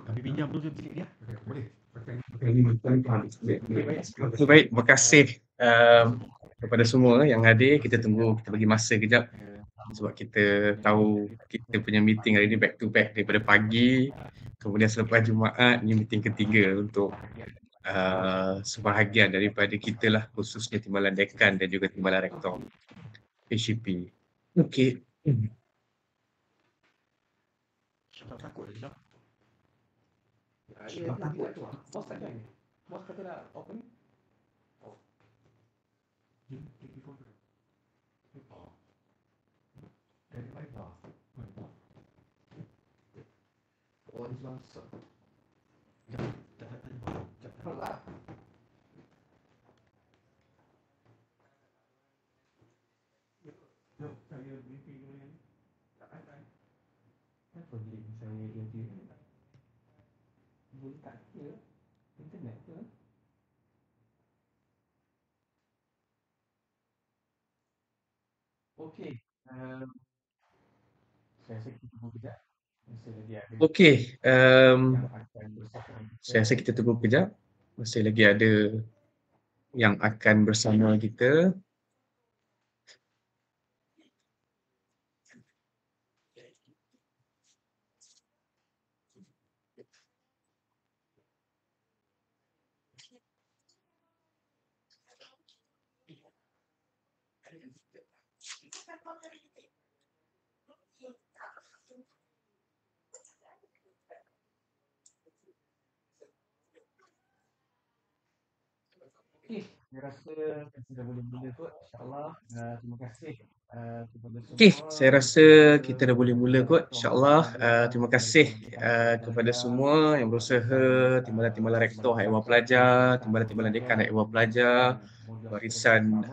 Kami pinjam dulu bilik dia. Boleh. Baik, terima kasih kepada semua yang hadir. Kita tunggu, kita bagi masa kejap sebab kita tahu kita punya meeting hari ni back to back daripada pagi. Kemudian selepas Jumaat, ni meeting ketiga untuk sebahagian daripada kita lah, khususnya Timbalan Dekan dan juga Timbalan Rektor HCP. Okey. Tak takut lagi dah. Bos tak ada ni. Bos kata nak open ni. Oh, ni langsung. Tak. Saya briefing dulu ni. Tak ada. Apa bilik saya dia boleh tak kira internet ke? Okey. Saya rasa kita tunggu kejap. Masih lagi ada. Okey, yang akan bersama. saya rasa kita tunggu kejap. Masih lagi ada yang akan bersama kita. Okey, saya rasa kita dah boleh mula kot. InsyaAllah. Terima kasih kepada semua. Okey, saya rasa kita dah boleh mula kot. InsyaAllah. Terima kasih kepada semua yang berusaha, Timbalan-Timbalan Rektor Hak Ehwal Pelajar, Timbalan-Timbalan Dekan Hak Ehwal Pelajar, barisan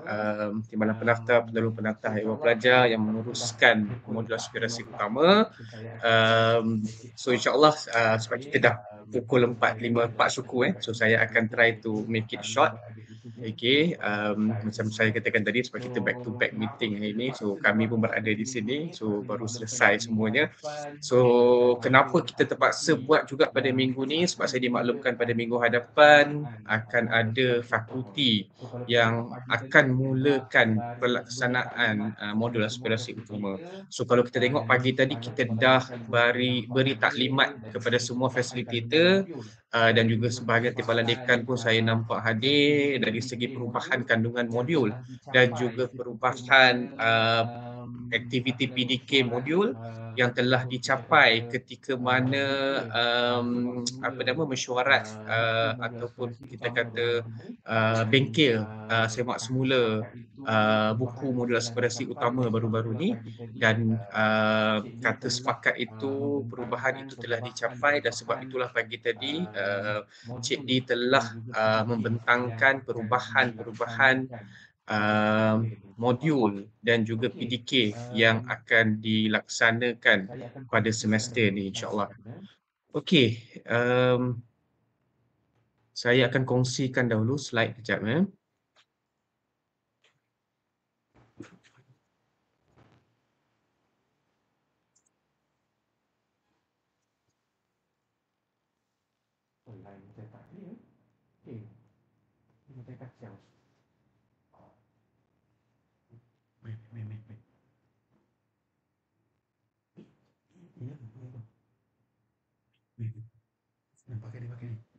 Timbalan Pendaftar, Pendahulu Pendaftar Hak Ehwal Pelajar yang menguruskan modul aspirasi utama. So insyaAllah sebab kita dah pukul 4.54 suku so saya akan try to make it short. Okay, macam saya katakan tadi sebab kita back to back meeting hari ini, so kami pun berada di sini, so baru selesai semuanya. So kenapa kita terpaksa buat juga pada minggu ni, sebab saya dimaklumkan pada minggu hadapan akan ada fakulti yang akan mulakan pelaksanaan modul aspirasi utama. So kalau kita tengok pagi tadi kita dah beri taklimat kepada semua fasilitator dan juga sebahagian Timbalan Dekan pun saya nampak hadir dari segi perubahan kandungan modul dan juga perubahan aktiviti PDK modul yang telah dicapai ketika mana mesyuarat ataupun kita kata bengkel semak semula buku modul aspirasi utama baru-baru ni, dan kata sepakat itu, perubahan itu telah dicapai, dan sebab itulah pagi tadi Cik D telah membentangkan perubahan-perubahan modul dan juga PDK yang akan dilaksanakan pada semester ni insyaAllah. Okey, saya akan kongsikan dahulu slide kejap Online saya tak clear. Okey. Ini saya kacau. Wait. Ya, wait. Pakai ni.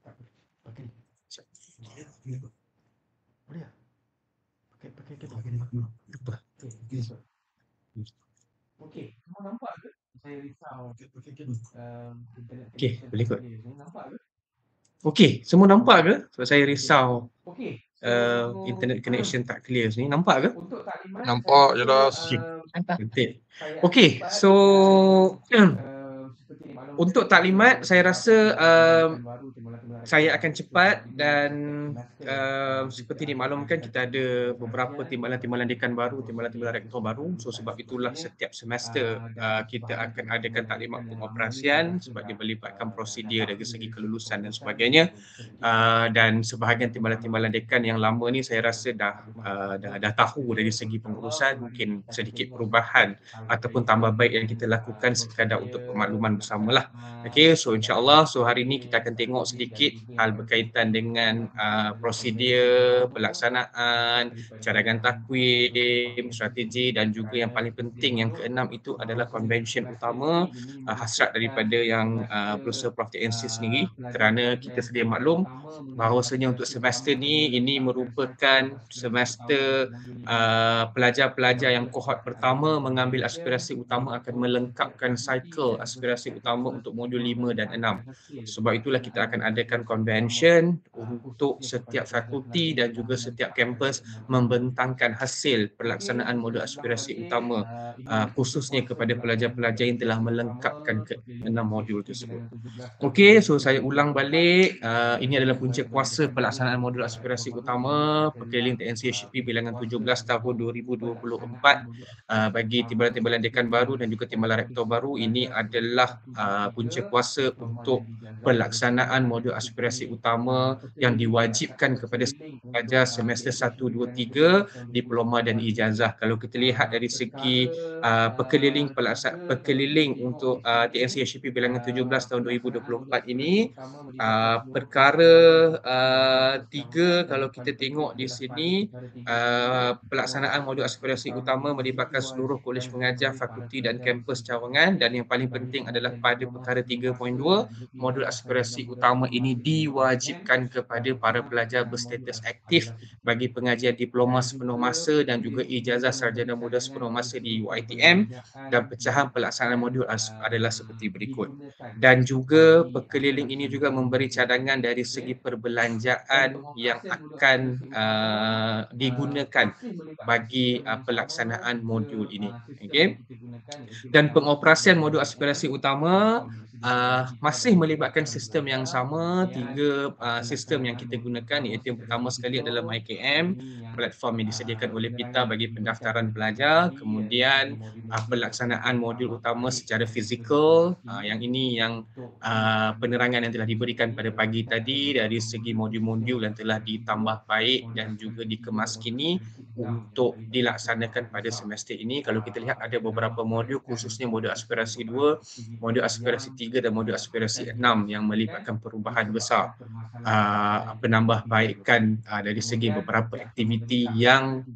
Tak boleh. Pakai ni. Boleh tak? Pakai kabel. Pakai ni. Lupa. Okey, semua nampak ke? Saya risau. Pakai kabel. Okey, boleh kot. Saya nampak ke? Okey, semua nampak ke? Sebab saya risau Okey. internet connection tak clear sini. Nampak ke? Untuk taklimat Nampak jelas. Cantik. Okey, so untuk taklimat saya rasa saya akan cepat dan seperti dimaklumkan kita ada beberapa timbalan-timbalan dekan baru, timbalan-timbalan rektor baru. So sebab itulah setiap semester kita akan adakan taklimat pengoperasian sebab dia melibatkan prosedur dari segi kelulusan dan sebagainya. Dan sebahagian timbalan-timbalan dekan yang lama ni saya rasa dah tahu dari segi pengurusan, mungkin sedikit perubahan ataupun tambah baik yang kita lakukan sekadar untuk pemakluman bersamalah. Okey, so insya-Allah hari ini kita akan tengok sedikit hal berkaitan dengan prosedur, pelaksanaan, cadangan takwim, strategi dan juga yang paling penting yang keenam itu adalah convention utama hasrat daripada yang berusaha Prof TNC sendiri, kerana kita sedia maklum bahawasanya untuk semester ni ini merupakan semester pelajar-pelajar yang kohort pertama mengambil aspirasi utama akan melengkapkan cycle aspirasi utama untuk modul 5 dan 6. Sebab itulah kita akan adakan convention untuk setiap fakulti dan juga setiap kampus membentangkan hasil pelaksanaan modul aspirasi utama khususnya kepada pelajar-pelajar yang telah melengkapkan ke-6 modul tersebut. Okey, so saya ulang balik, ini adalah punca kuasa pelaksanaan modul aspirasi utama Perkeliling TNCHP bilangan 17 tahun 2024 bagi timbalan-timbalan dekan baru dan juga timbalan rektor baru. Ini adalah punca kuasa untuk pelaksanaan modul aspirasi utama yang diwajibkan kepada pelajar semester 1, 2, 3, diploma dan ijazah. Kalau kita lihat dari segi perkeliling untuk TNCHP bilangan 17 tahun 2024 ini, perkara 3 kalau kita tengok di sini, pelaksanaan modul aspirasi utama melibatkan seluruh kolej pengajar, fakulti dan kampus cawangan, dan yang paling penting adalah pada perkara 3.2, modul aspirasi utama ini diwajibkan kepada para pelajar berstatus aktif bagi pengajian diploma sepenuh masa dan juga ijazah sarjana muda sepenuh masa di UiTM, dan pecahan pelaksanaan modul adalah seperti berikut. Dan juga perkeliling ini juga memberi cadangan dari segi perbelanjaan yang akan digunakan bagi pelaksanaan modul ini. Okay? Dan pengoperasian modul aspirasi utama masih melibatkan sistem yang sama, 3 sistem yang kita gunakan, iaitu yang pertama sekali adalah MyKM, platform yang disediakan oleh PITA bagi pendaftaran pelajar. Kemudian pelaksanaan modul utama secara fizikal, yang ini yang penerangan yang telah diberikan pada pagi tadi dari segi modul-modul yang telah ditambah baik dan juga dikemas kini untuk dilaksanakan pada semester ini. Kalau kita lihat ada beberapa modul, khususnya modul aspirasi 2, modul aspirasi 3 dan modul aspirasi 6 yang melibatkan perubahan besar, penambahbaikan dari segi beberapa aktiviti yang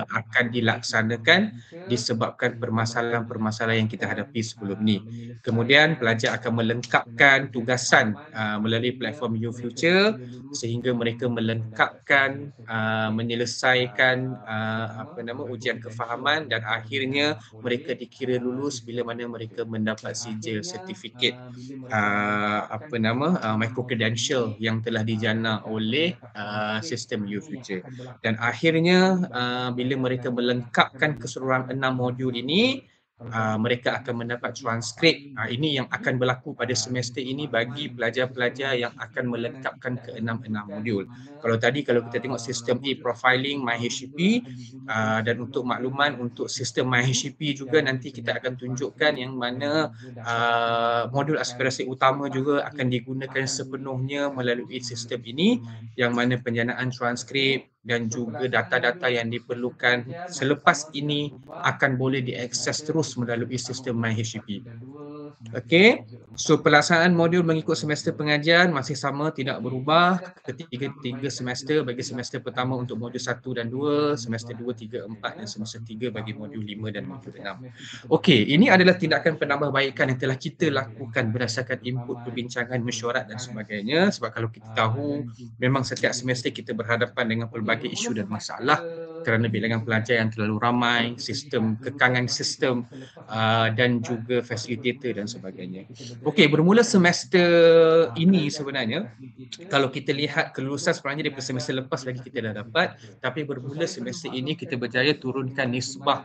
akan dilaksanakan disebabkan permasalahan-permasalahan yang kita hadapi sebelum ni. Kemudian pelajar akan melengkapkan tugasan melalui platform YouFuture sehingga mereka melengkapkan, menyelesaikan ujian kefahaman dan akhirnya mereka dikira lulus bila mana mereka mendapat sijil sertifikat micro credential yang telah dijana oleh sistem YouFuture. Dan akhirnya bila mereka melengkapkan keseluruhan 6 modul ini, mereka akan mendapat transkrip. Ini yang akan berlaku pada semester ini bagi pelajar-pelajar yang akan melengkapkan ke-6 modul. Kalau kita tengok sistem e-profiling MyHCP, dan untuk makluman untuk sistem MyHCP juga nanti kita akan tunjukkan yang mana modul aspirasi utama juga akan digunakan sepenuhnya melalui sistem ini, yang mana penjanaan transkrip dan juga data-data yang diperlukan selepas ini akan boleh diakses terus melalui sistem MyHCP. Okey, so pelaksanaan modul mengikut semester pengajian masih sama, tidak berubah. Ketiga semester bagi semester pertama untuk modul 1 dan 2, semester 2, 3, 4 dan semester 3 bagi modul 5 dan modul 6. Okey, ini adalah tindakan penambahbaikan yang telah kita lakukan berdasarkan input perbincangan, mesyuarat dan sebagainya. Sebab kalau kita tahu, memang setiap semester kita berhadapan dengan pelbagai isu dan masalah kerana bilangan pelajar yang terlalu ramai, kekangan sistem dan juga fasilitator dan sebagainya. Okey, bermula semester ini sebenarnya, kalau kita lihat kelulusan sebenarnya daripada semester lepas lagi kita dah dapat, tapi bermula semester ini kita berjaya turunkan nisbah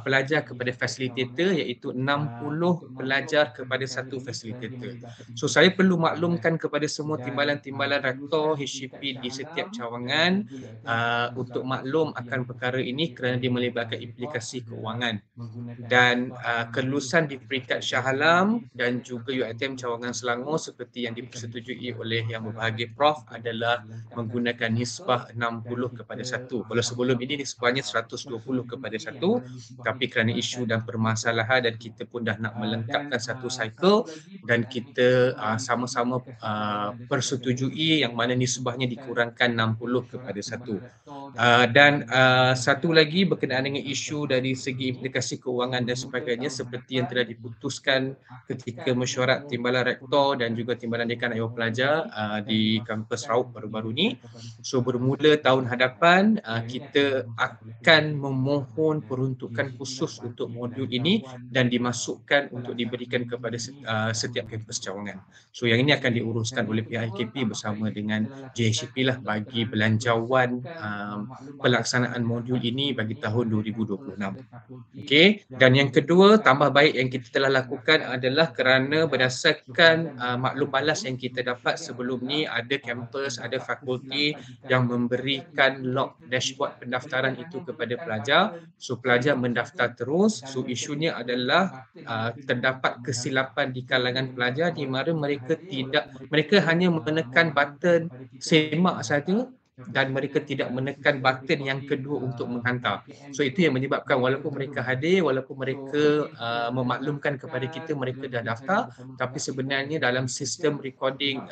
pelajar kepada facilitator, iaitu 60 pelajar kepada satu facilitator. So saya perlu maklumkan kepada semua timbalan-timbalan rektor HCP di setiap cawangan untuk maklum akan perkara ini kerana dia melibatkan implikasi keuangan. Dan kelulusan di peringkat Shah Alam dan juga UiTM Cawangan Selangor seperti yang dipersetujui oleh Yang Berbahagia Prof adalah menggunakan nisbah 60:1. Kalau sebelum ini nisbahnya 120:1, tapi kerana isu dan permasalahan dan kita pun dah nak melengkapkan satu cycle dan kita sama-sama persetujui yang mana nisbahnya dikurangkan 60:1. Dan satu lagi berkenaan dengan isu dari segi implikasi keuangan dan sebagainya seperti yang telah diputuskan ketika mesyuarat timbalan rektor dan juga timbalan dekan Ayuh Pelajar di kampus Raub baru-baru ni. So bermula tahun hadapan kita akan memohon peruntukan khusus untuk modul ini dan dimasukkan untuk diberikan kepada setiap kampus cawangan. So yang ini akan diuruskan oleh pihak IKP bersama dengan JHCP lah bagi belanjawan pelaksanaan modul ini bagi tahun 2026. Okey, dan yang kedua tambah baik yang kita telah lakukan adalah kerana berdasarkan maklum balas yang kita dapat sebelum ni, ada kampus, ada fakulti yang memberikan log dashboard pendaftaran itu kepada pelajar. So pelajar mendaftar terus. So isunya adalah terdapat kesilapan di kalangan pelajar di mana mereka hanya menekan button semak saja dan mereka tidak menekan button yang kedua untuk menghantar. So itu yang menyebabkan walaupun mereka hadir, walaupun mereka memaklumkan kepada kita mereka dah daftar, tapi sebenarnya dalam sistem recording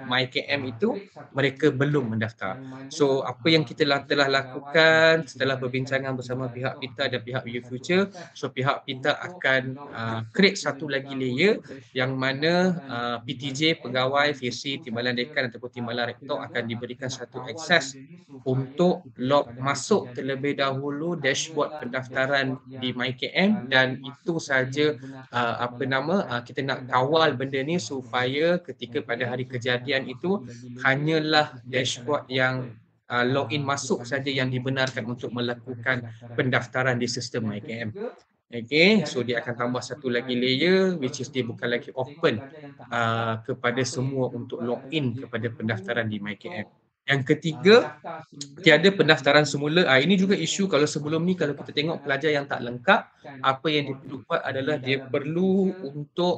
MyKM itu mereka belum mendaftar. So apa yang kita telah lakukan setelah perbincangan bersama pihak PITA dan pihak UFuture, so pihak PITA akan create satu lagi layer yang mana PTJ, pegawai, VC, timbalan dekan ataupun timbalan rektor akan diberikan satu akses untuk log masuk terlebih dahulu dashboard pendaftaran di MyKM, dan itu saja kita nak kawal benda ni supaya ketika pada hari kejadian itu hanyalah dashboard yang login masuk saja yang dibenarkan untuk melakukan pendaftaran di sistem MyKM. Okay, so dia akan tambah satu lagi layer which is dia bukan lagi open kepada semua untuk login kepada pendaftaran di MyKM. Yang ketiga, tiada pendaftaran semula. Ini juga isu kalau sebelum ni kalau kita tengok pelajar yang tak lengkap, apa yang dia perlu buat adalah dia perlu untuk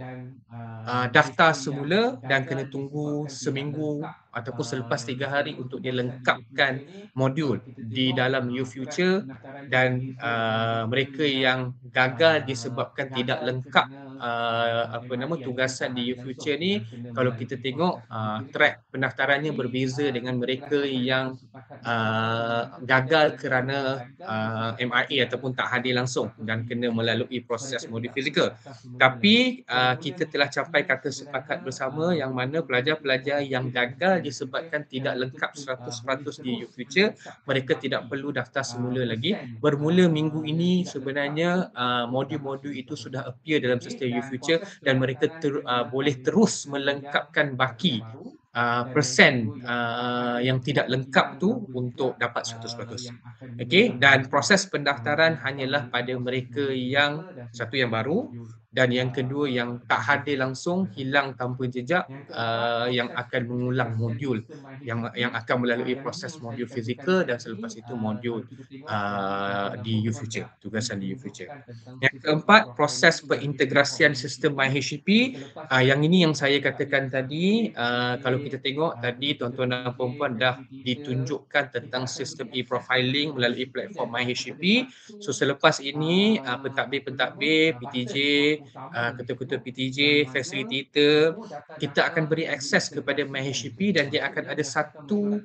daftar semula dan kena tunggu seminggu ataupun selepas 3 hari untuk dia lengkapkan modul di dalam UFuture, dan mereka yang gagal disebabkan tidak lengkap tugasan di UFuture ni, kalau kita tengok track pendaftarannya berbeza dengan mereka yang gagal kerana MIA ataupun tak hadir langsung dan kena melalui proses modul fizikal. Tapi kita telah capai kata sepakat bersama yang mana pelajar-pelajar yang gagal disebabkan tidak lengkap 100% di UFuture, mereka tidak perlu daftar semula lagi. Bermula minggu ini sebenarnya modul-modul itu sudah appear dalam sistem UFuture dan mereka boleh terus melengkapkan baki persen yang tidak lengkap tu untuk dapat 100%. Okey, dan proses pendaftaran hanyalah pada mereka yang satu yang baru dan yang kedua yang tak hadir langsung, hilang tanpa jejak, yang akan mengulang modul yang akan melalui proses modul fizikal dan selepas itu modul di UFuture, tugasan di UFuture. Yang keempat, proses perintegrasian sistem MyHCP. Yang ini yang saya katakan tadi, kalau kita tengok tadi tuan-tuan dan puan-puan dah ditunjukkan tentang sistem e-profiling melalui platform MyHCP. So selepas ini pentadbir, PTJ, ketua-ketua PTJ, facilitator, kita akan beri akses kepada MyHCP dan dia akan ada satu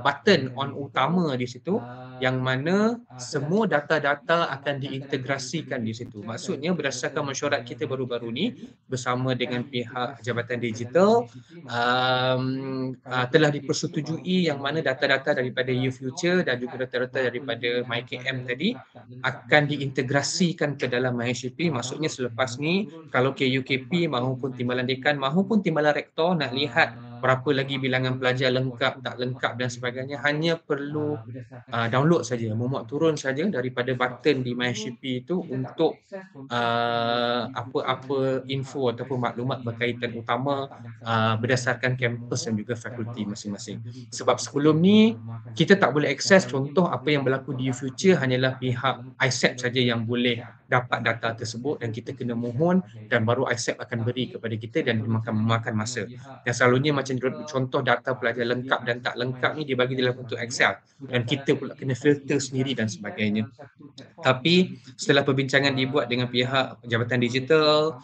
button on utama di situ yang mana semua data-data akan diintegrasikan di situ. Maksudnya berdasarkan mesyuarat kita baru-baru ni bersama dengan pihak Jabatan Digital, telah dipersetujui yang mana data-data daripada UFuture dan juga data-data daripada MyKM tadi akan diintegrasikan ke dalam MyHCP. Maksudnya selepas ni kalau KUKP maupun timbalan dekan maupun timbalan rektor nak lihat berapa lagi bilangan pelajar lengkap, tak lengkap dan sebagainya, hanya perlu download saja, memuat turun saja daripada button di MyHP itu untuk apa-apa info ataupun maklumat berkaitan utama berdasarkan kampus dan juga fakulti masing-masing. Sebab sebelum ni kita tak boleh akses, contoh apa yang berlaku di U-Future hanyalah pihak ISEP saja yang boleh dapat data tersebut dan kita kena mohon dan baru ISEP akan beri kepada kita dan memakan masa. Dan selalunya macam contoh data pelajar lengkap dan tak lengkap ni dibagi dalam bentuk Excel dan kita pula kena filter sendiri dan sebagainya. Tapi setelah perbincangan dibuat dengan pihak Jabatan Digital,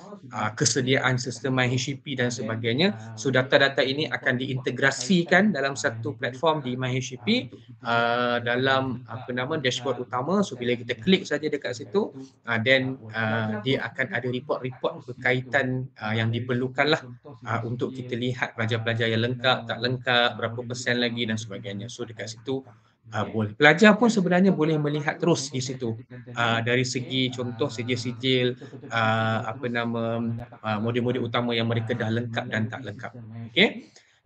kesediaan sistem MyHP dan sebagainya, so data-data ini akan diintegrasikan dalam satu platform di MyHP dalam dashboard utama. So bila kita klik saja dekat situ, then dia akan ada report-report berkaitan yang diperlukanlah untuk kita lihat pelajar-pelajar yang lengkap, tak lengkap, berapa persen lagi dan sebagainya. So dekat situ boleh. Pelajar pun sebenarnya boleh melihat terus di situ dari segi contoh sijil-sijil modul-modul utama yang mereka dah lengkap dan tak lengkap. Okey.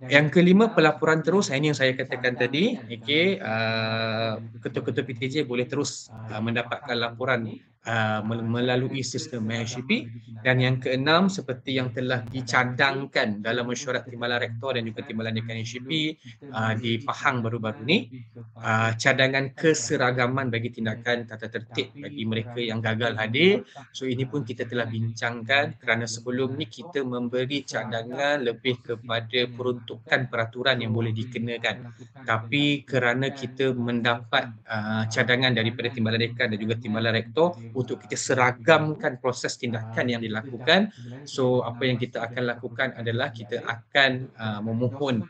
Yang kelima, pelaporan terus. Ini yang saya katakan tadi. Okey, ketua-ketua PTJ boleh terus mendapatkan laporan melalui sistem MyHP. Dan yang keenam, seperti yang telah dicadangkan dalam mesyuarat Timbalan Rektor dan juga Timbalan Dekan HP di Pahang baru-baru ni, cadangan keseragaman bagi tindakan tata tertib bagi mereka yang gagal hadir. So ini pun kita telah bincangkan kerana sebelum ni kita memberi cadangan lebih kepada peruntukan peraturan yang boleh dikenakan. Tapi kerana kita mendapat cadangan daripada Timbalan Dekan dan juga Timbalan Rektor untuk kita seragamkan proses tindakan yang dilakukan, so apa yang kita akan lakukan adalah kita akan memohon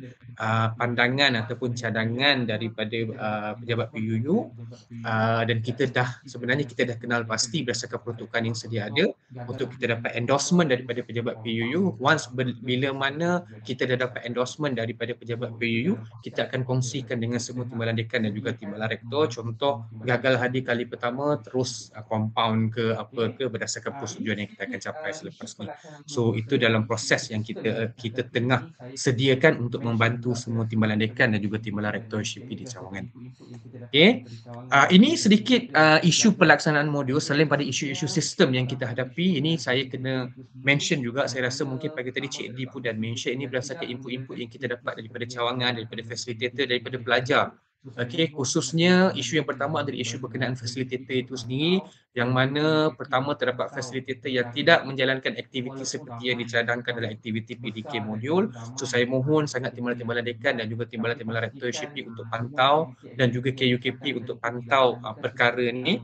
pandangan ataupun cadangan daripada pejabat PUU dan kita dah kenal pasti berdasarkan peruntukan yang sedia ada untuk kita dapat endorsement daripada pejabat PUU. Once bila mana kita dah dapat endorsement daripada pejabat PUU, kita akan kongsikan dengan semua Timbalan Dekan dan juga Timbalan Rektor. Contoh gagal hadir kali pertama terus compound ke apa ke berdasarkan persetujuan yang kita akan capai selepas ni. So itu dalam proses yang kita tengah sediakan untuk membantu semua Timbalan Dekan dan juga Timbalan Rektor HP di Cawangan. Okay. Ini sedikit isu pelaksanaan modul. Selain pada isu-isu sistem yang kita hadapi, ini saya kena mention juga, saya rasa mungkin pagi tadi Cik D pun dah mention, ini berdasarkan input-input yang kita dapat daripada Cawangan, daripada facilitator, daripada pelajar. Okey, khususnya isu yang pertama adalah isu berkenaan facilitator itu sendiri, yang mana pertama terdapat facilitator yang tidak menjalankan aktiviti seperti yang dicadangkan dalam aktiviti PDK modul. So saya mohon sangat Timbalan-Timbalan Dekan dan juga Timbalan-Timbalan Rektor HP untuk pantau dan juga KUKP untuk pantau perkara ini.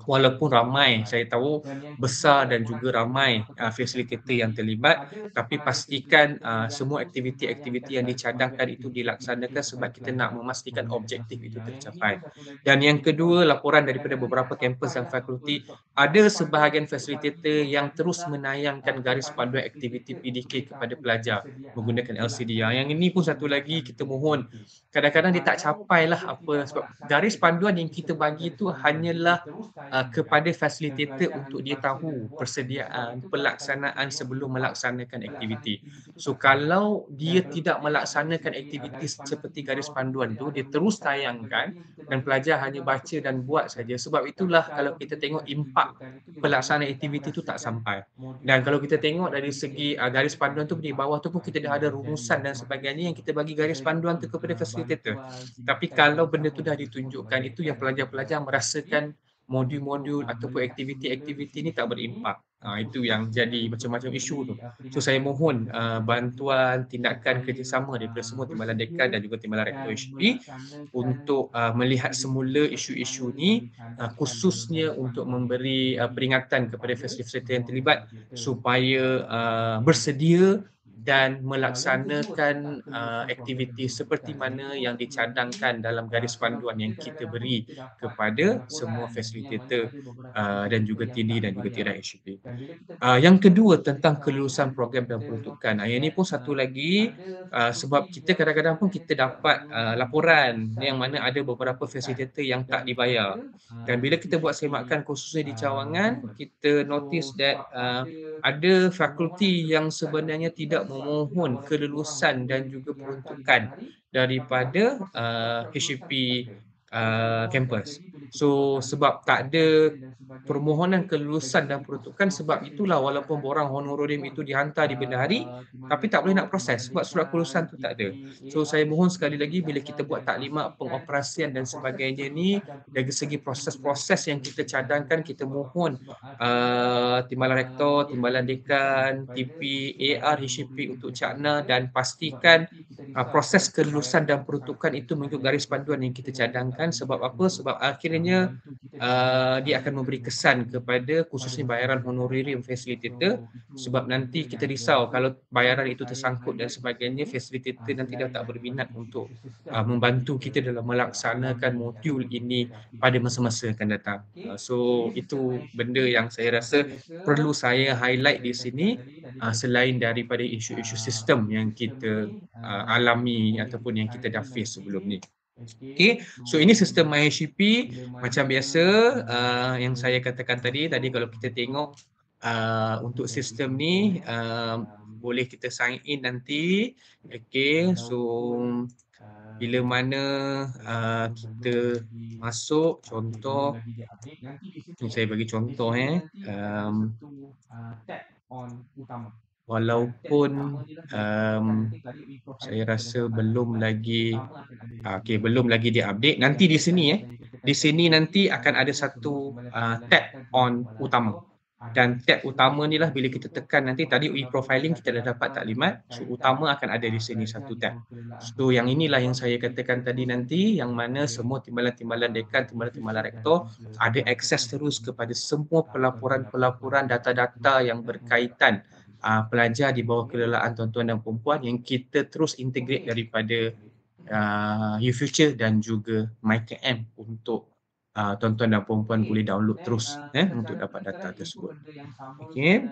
Walaupun ramai, saya tahu besar dan juga ramai facilitator yang terlibat, tapi pastikan semua aktiviti-aktiviti yang dicadangkan itu dilaksanakan sebab kita nak memastikan objektif itu tercapai. Dan yang kedua, laporan daripada beberapa kampus dan fakulti, ada sebahagian fasilitator yang terus menayangkan garis panduan aktiviti PDK kepada pelajar menggunakan LCD. Yang ini pun satu lagi kita mohon, kadang-kadang dia tak capai lah apa, sebab garis panduan yang kita bagi itu hanyalah kepada fasilitator untuk dia tahu persediaan, pelaksanaan sebelum melaksanakan aktiviti. So kalau dia tidak melaksanakan aktiviti seperti garis panduan tu, dia terus tayangkan dan pelajar hanya baca dan buat saja. Sebab itulah kalau kita tengok impak pelaksanaan aktiviti itu tak sampai. Dan kalau kita tengok dari segi garis panduan tu di bawah tu pun kita dah ada rumusan dan sebagainya yang kita bagi garis panduan tu kepada fasilitator. Tapi kalau benda tu dah ditunjukkan, itu yang pelajar-pelajar merasakan modul-modul ataupun aktiviti-aktiviti ni tak berimpak. Itu yang jadi macam-macam isu tu. So saya mohon bantuan, tindakan, kerjasama daripada semua Timbalan Dekan dan juga Timbalan Rektor HP untuk melihat semula isu-isu ni, khususnya untuk memberi peringatan kepada fasilitator yang terlibat supaya bersedia dan melaksanakan aktiviti seperti mana yang dicadangkan dalam garis panduan yang kita beri kepada semua fasilitator dan juga TD dan juga TD HP. Yang kedua tentang kelulusan program dan peruntukan. Yang ini pun satu lagi sebab kita kadang-kadang pun kita dapat laporan yang mana ada beberapa fasilitator yang tak dibayar. Dan bila kita buat semakan khususnya di Cawangan, kita notice that ada fakulti yang sebenarnya tidak memohon kelulusan dan juga peruntukan daripada HCP kampus. So sebab tak ada permohonan kelulusan dan peruntukan, sebab itulah walaupun borang honorarium itu dihantar di bendahari, tapi tak boleh nak proses sebab surat kelulusan tu tak ada. So saya mohon sekali lagi, bila kita buat taklimat pengoperasian dan sebagainya ni, dari segi proses-proses yang kita cadangkan, kita mohon Timbalan Rektor, Timbalan Dekan, TP, AR, HCP untuk cakna dan pastikan proses kelulusan dan peruntukan itu mengikut garis panduan yang kita cadangkan. Sebab apa? Sebab akhirnya dia akan memberi kesan kepada khususnya bayaran honorarium facilitator, sebab nanti kita risau kalau bayaran itu tersangkut dan sebagainya, facilitator nanti dah tak berminat untuk membantu kita dalam melaksanakan modul ini pada masa-masa akan datang. So itu benda yang saya rasa perlu saya highlight di sini, selain daripada isu-isu sistem yang kita alami ataupun yang kita dah face sebelum ni. Okay, so ini sistem MyHCP macam biasa yang saya katakan tadi kalau kita tengok untuk sistem ni boleh kita sign in nanti. Okay, so bila mana kita masuk, contoh ni saya bagi contoh walaupun saya rasa belum lagi belum lagi diupdate. Nanti di sini nanti akan ada satu tab on utama, dan tab utama ni lah bila kita tekan nanti, tadi e-profiling kita dah dapat taklimat, so utama akan ada di sini satu tab. So yang inilah yang saya katakan tadi nanti, yang mana semua timbalan-timbalan dekan, timbalan-timbalan rektor ada akses terus kepada semua pelaporan-pelaporan data-data yang berkaitan pelajar di bawah kelelaan tuan-tuan dan perempuan yang kita terus integrate daripada UFuture dan juga MyKM untuk tuan-tuan dan perempuan boleh download terus untuk dapat data tersebut. Okey.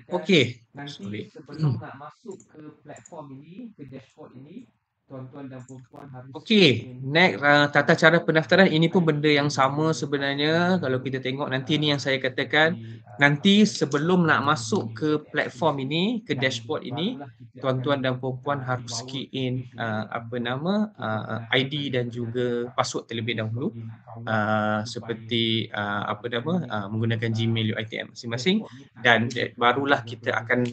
Okey. Sorry. Sebelum nak masuk ke platform ini, ke dashboard ini, tuan-tuan dan perempuan harus Okey, next tata cara pendaftaran ini pun benda yang sama sebenarnya. Kalau kita tengok nanti ni yang saya katakan, nanti sebelum nak masuk ke platform ini, ke dashboard ini, tuan-tuan dan perempuan harus key in ID dan juga password terlebih dahulu, seperti menggunakan Gmail UiTM masing-masing, dan barulah kita akan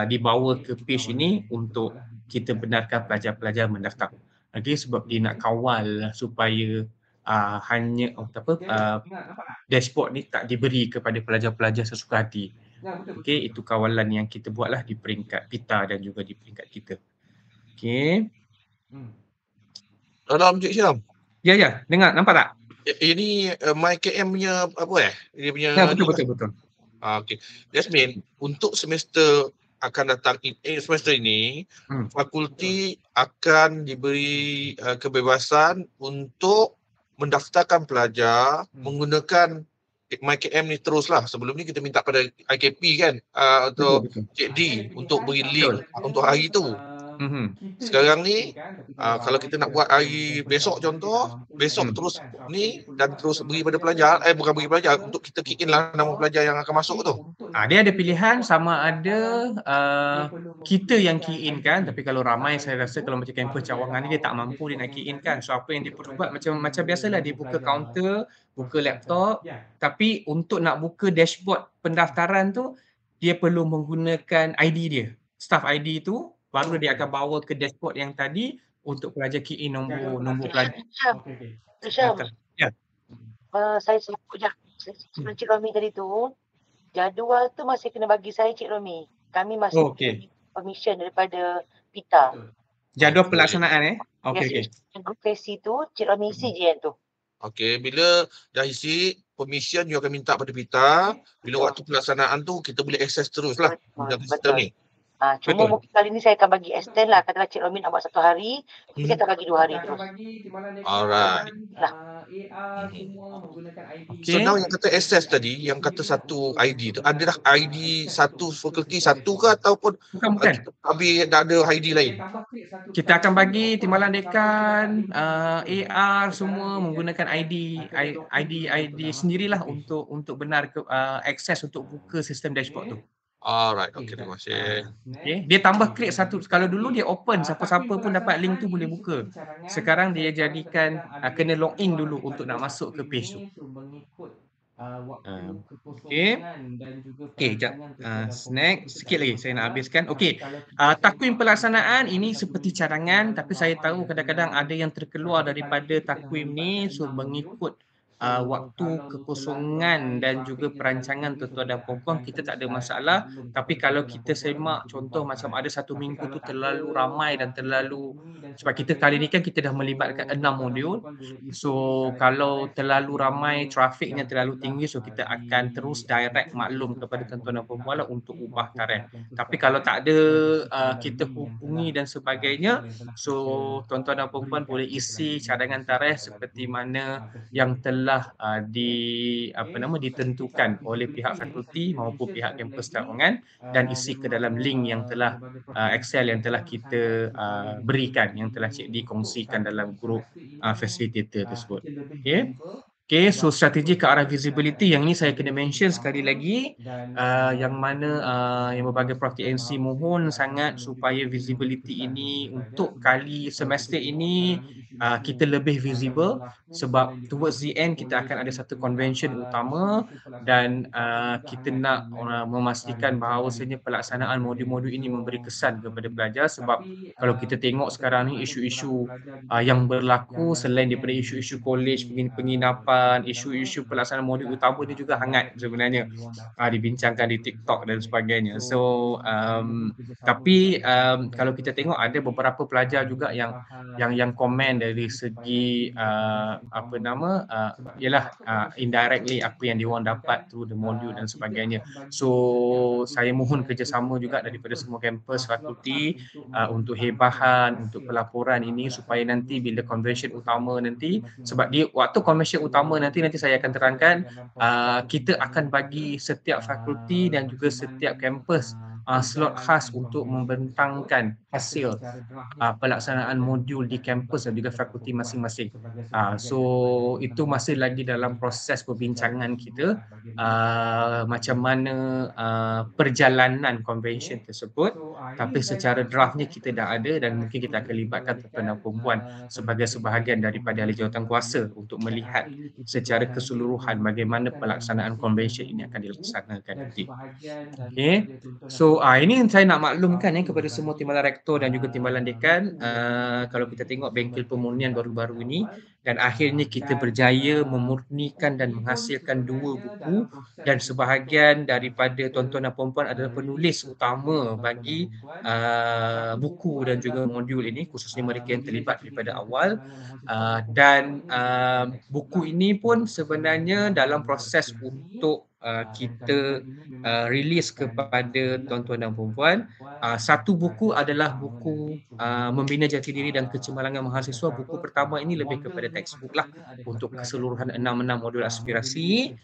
dibawa ke page ini untuk kita benarkan pelajar-pelajar mendaftar. Okay, sebab dia nak kawal supaya hanya dashboard ni tak diberi kepada pelajar-pelajar sesuka hati. Okay, itu kawalan yang kita buatlah di peringkat PITA dan juga di peringkat kita. Okay. Dalam Cik Syam. Ya, dengar, nampak tak? Ini MyKM punya apa Dia punya betul. Okay. Jasmine, untuk semester akan datang semester ini, fakulti akan diberi kebebasan untuk mendaftarkan pelajar menggunakan MyKM ni teruslah. Sebelum ni kita minta pada IKP kan, atau Cik D untuk beri link untuk hari tu. Sekarang ni kalau kita nak buat hari besok, contoh besok terus ni dan terus beri pada pelajar, bukan beri pelajar, untuk kita key in lah nama pelajar yang akan masuk tu. Dia ada pilihan, sama ada kita yang key in kan, tapi kalau ramai saya rasa kalau macam kampus cawangan ni dia tak mampu dia nak key in kan. So apa yang dia perlu buat macam biasalah, dia buka kaunter, buka laptop, tapi untuk nak buka dashboard pendaftaran tu dia perlu menggunakan ID dia, staff ID tu, baru dia akan bawa ke dashboard yang tadi untuk pelajar key in nombor pelajar. Ya. Saya sebut je sebelum Cik Romi tadi tu, jadual tu masih kena bagi saya Cik Romi. Kami masih permission daripada PITA. Jadual pelaksanaan Okey. Group sesi tu Cik Romi isi je yang tu. Okey, bila dah isi permission you akan minta pada PITA. Bila waktu pelaksanaan tu kita boleh akses teruslah dalam sistem ni. Cuma mungkin kali ni saya akan bagi extend lah. Katalah Cik Romi nak buat 1 hari, kita akan bagi 2 hari terus. Alright. So now yang kata access tadi, yang kata satu ID tu, adalah ID satu fakulti satu ke ataupun bukan. Habis dah ada ID lain? Kita akan bagi timbalan dekan, AR semua menggunakan ID sendirilah untuk benar akses untuk buka sistem dashboard tu. Alright, okey, terima kasih. Okay. Dia tambah create satu, kalau dulu dia open, siapa-siapa pun dapat link tu boleh buka. Sekarang dia jadikan kena login dulu untuk nak masuk ke page tu. Okay. Okay, jap. Snack. Sikit lagi saya nak habiskan. Okay. Takwim pelaksanaan ini seperti cadangan, tapi saya tahu kadang-kadang ada yang terkeluar daripada takwim ni, so mengikut waktu kekosongan dan juga perancangan tuan-tuan dan puan-puan, kita tak ada masalah. Tapi kalau kita semak contoh macam ada satu minggu tu terlalu ramai dan terlalu, sebab kita kali ni kan kita dah melibatkan 6 modul, so kalau terlalu ramai, trafiknya terlalu tinggi, so kita akan terus direct maklum kepada tuan-tuan dan puan-puan lah untuk ubah tarikh. Tapi kalau tak ada kita hubungi dan sebagainya, so tuan-tuan dan puan-puan boleh isi cadangan tarikh seperti mana yang telah ditentukan oleh pihak fakulti maupun pihak kampus cawangan, dan isi ke dalam link yang telah Excel yang telah kita berikan, yang telah dikongsikan dalam grup facilitator tersebut. Okay, so strategi ke arah visibility yang ini saya kena mention sekali lagi, yang mana yang berbagai Prof TNC mohon sangat supaya visibility ini untuk kali semester ini kita lebih visible, sebab towards the end kita akan ada satu convention utama dan kita nak memastikan bahawasanya pelaksanaan modul-modul ini memberi kesan kepada pelajar, sebab kalau kita tengok sekarang ni isu-isu yang berlaku selain daripada isu-isu college, penginapan, isu-isu pelaksanaan modul utama ni juga hangat sebenarnya dibincangkan di TikTok dan sebagainya. So tapi kalau kita tengok ada beberapa pelajar juga yang komen dari segi indirectly apa yang diorang dapat through the module dan sebagainya. So saya mohon kerjasama juga daripada semua kampus fakulti untuk hebahan, untuk pelaporan ini, supaya nanti bila convention utama nanti, sebab di waktu convention utama nanti saya akan terangkan, kita akan bagi setiap fakulti dan juga setiap kampus slot khas untuk membentangkan hasil pelaksanaan modul di kampus dan juga fakulti masing-masing. So itu masih lagi dalam proses perbincangan kita macam mana perjalanan convention tersebut, tapi secara draftnya kita dah ada dan mungkin kita akan libatkan tuan-tuan dan puan-puan sebagai sebahagian daripada ahli jawatan kuasa untuk melihat secara keseluruhan bagaimana pelaksanaan convention ini akan dilaksanakan nanti. Okay. So ini saya nak maklumkan kepada semua timbalan rektor dan juga timbalan dekan, kalau kita tengok bengkel pemurnian baru-baru ini, dan akhirnya kita berjaya memurnikan dan menghasilkan 2 buku, dan sebahagian daripada tuan-tuan dan puan-puan adalah penulis utama bagi buku dan juga modul ini, khususnya mereka yang terlibat daripada awal, dan buku ini pun sebenarnya dalam proses untuk kita release kepada tuan-tuan dan puan-puan. Satu buku adalah buku Membina Jati Diri dan Kecemerlangan Mahasiswa. Buku pertama ini lebih kepada textbook lah untuk keseluruhan 6 modul aspirasi,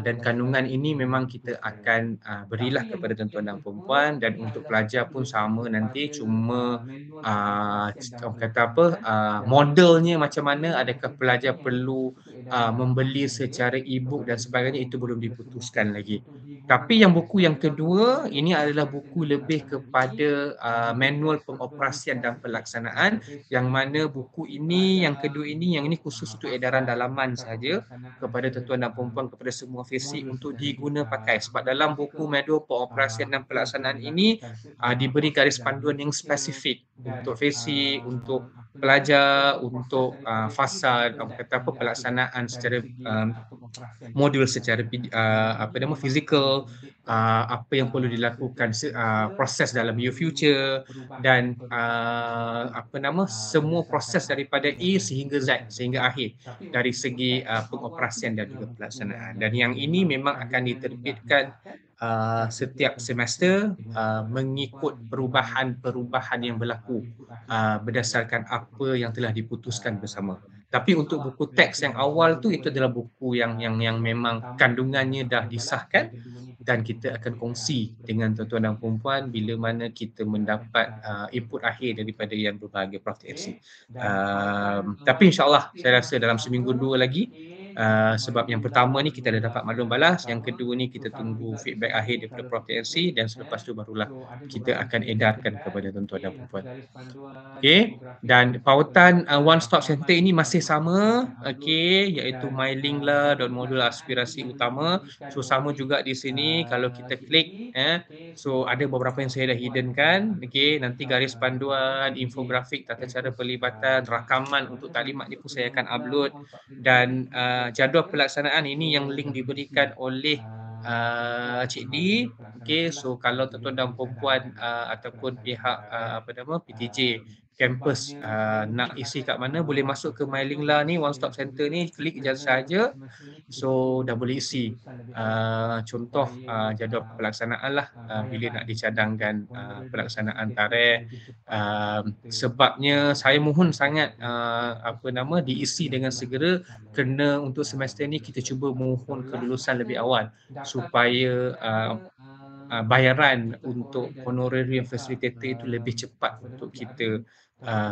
dan kandungan ini memang kita akan berilah kepada tuan-tuan dan puan-puan, dan untuk pelajar pun sama nanti, cuma modelnya macam mana, adakah pelajar perlu membeli secara e-book dan sebagainya, itu belum diputuskan lagi. Tapi yang buku yang kedua ini adalah buku lebih kepada manual pengoperasian dan pelaksanaan, yang mana buku ini, yang kedua ini, yang ini khusus untuk edaran dalaman saja kepada tuan-tuan dan puan-puan, kepada semua FESI untuk diguna pakai, sebab dalam buku manual pengoperasian dan pelaksanaan ini diberi garis panduan yang spesifik untuk FESI, untuk pelajar, untuk fasa pelaksanaan secara modul secara fizikal, apa yang perlu dilakukan, proses dalam future, dan semua proses daripada A sehingga Z, sehingga akhir dari segi pengoperasian dan juga pelaksanaan. Dan yang ini memang akan diterbitkan setiap semester mengikut perubahan-perubahan yang berlaku berdasarkan apa yang telah diputuskan bersama. Tapi untuk buku teks yang awal tu, itu adalah buku yang memang kandungannya dah disahkan, dan kita akan kongsi dengan tuan-tuan dan puan-puan bila mana kita mendapat input akhir daripada yang berbahagia Prof TNC. Tapi insyaAllah saya rasa dalam seminggu 2 lagi Sebab yang pertama ni kita dah dapat maklum balas, yang kedua ni kita tunggu feedback akhir daripada Prof TNC, dan selepas tu barulah kita akan edarkan kepada tuan-tuan dan puan-puan. Okey, dan pautan One Stop Center ini masih sama, okey, iaitu MyLink lah dan modul aspirasi utama. So sama juga di sini, kalau kita klik so ada beberapa yang saya dah hidden kan. Okey, nanti garis panduan, infografik, tata cara pelibatan, rakaman untuk taklimat ni pun saya akan upload, dan jadual pelaksanaan ini yang link diberikan oleh Cik D. Okey, so kalau tuan-tuan dan puan-puan ataupun pihak PTJ kampus nak isi kat mana, boleh masuk ke MyLink lah ni, One Stop Center ni, klik je saja, so dah boleh isi contoh jadual pelaksanaan lah, bila nak dicadangkan pelaksanaan tarikh. Sebabnya saya mohon sangat diisi dengan segera, kerana untuk semester ni kita cuba mohon kelulusan lebih awal supaya bayaran untuk honorarium facilitator itu lebih cepat untuk kita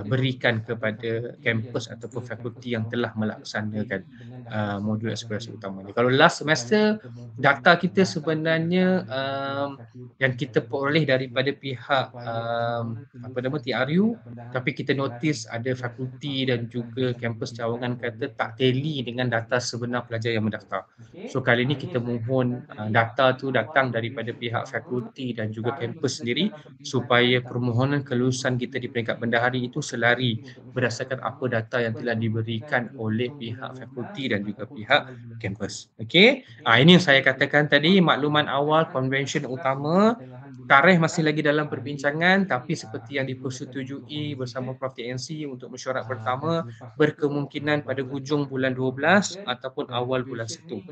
berikan kepada kampus ataupun fakulti yang telah melaksanakan modul aspirasi utama ni. Kalau last semester, data kita sebenarnya yang kita peroleh daripada pihak TRU, tapi kita notice ada fakulti dan juga kampus cawangan kata tak tally dengan data sebenar pelajar yang mendaftar. So kali ni kita mohon data tu datang daripada pihak fakulti dan juga kampus sendiri, supaya permohonan kelulusan kita di peringkat bendahari itu selari berdasarkan apa data yang telah diberikan oleh pihak fakulti dan juga pihak kampus. Okey, ini yang saya katakan tadi, makluman awal konvensyen utama. Tarikh masih lagi dalam perbincangan, tapi seperti yang dipersetujui bersama Prof TNC untuk mesyuarat pertama, berkemungkinan pada hujung bulan 12 ataupun awal bulan 1.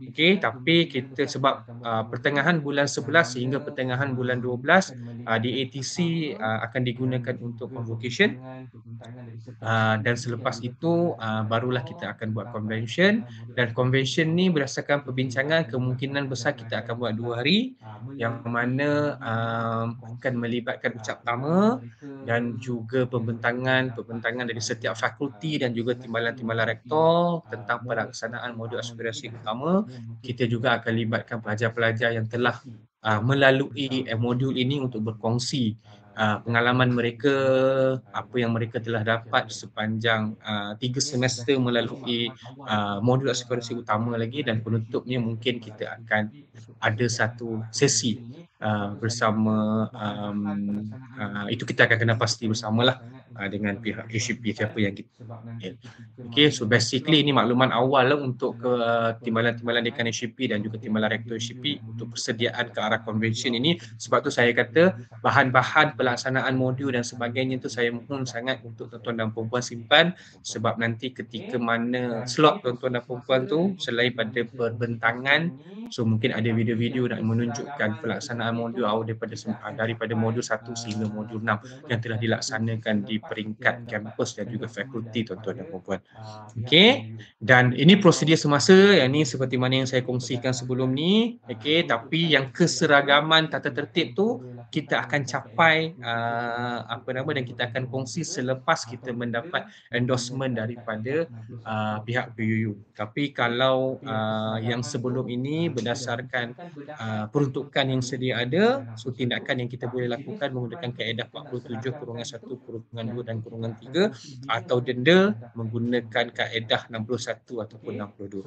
Okey, tapi kita sebab pertengahan bulan 11 sehingga pertengahan bulan 12 di ATC akan digunakan untuk convocation, dan selepas itu barulah kita akan buat convention, dan convention ni berdasarkan perbincangan kemungkinan besar kita akan buat 2 hari, yang mana akan melibatkan ucap tama dan juga pembentangan dari setiap fakulti dan juga timbalan-timbalan rektor tentang pelaksanaan modul aspirasi utama. Kita juga akan libatkan pelajar-pelajar yang telah melalui modul ini untuk berkongsi pengalaman mereka, apa yang mereka telah dapat sepanjang 3 semester melalui modul aspirasi utama lagi, dan penutupnya mungkin kita akan ada satu sesi bersama, itu kita akan kena pasti bersamalah dengan pihak HCP siapa yang kita. Okay, so basically ini makluman awal lah untuk timbalan-timbalan dekan HCP dan juga timbalan rektor HCP untuk persediaan ke arah convention ini. Sebab tu saya kata bahan-bahan pelaksanaan modul dan sebagainya tu saya mohon sangat untuk tuan-tuan dan perempuan simpan, sebab nanti ketika mana slot tuan-tuan dan perempuan tu selain pada perbentangan, so mungkin ada video-video nak menunjukkan pelaksanaan modul daripada modul 1 sehingga modul 6 yang telah dilaksanakan di peringkat kampus dan juga fakulti tuan-tuan dan perempuan. Okey, dan ini prosedur semasa, yang ni seperti mana yang saya kongsikan sebelum ni. Okey, tapi yang keseragaman tata tertib tu kita akan capai dan kita akan kongsi selepas kita mendapat endorsement daripada pihak PUU. Tapi kalau yang sebelum ini berdasarkan peruntukan yang sedia ada, so tindakan yang kita boleh lakukan menggunakan kaedah 47/1/2 dan /3, atau denda menggunakan kaedah 61 ataupun 62.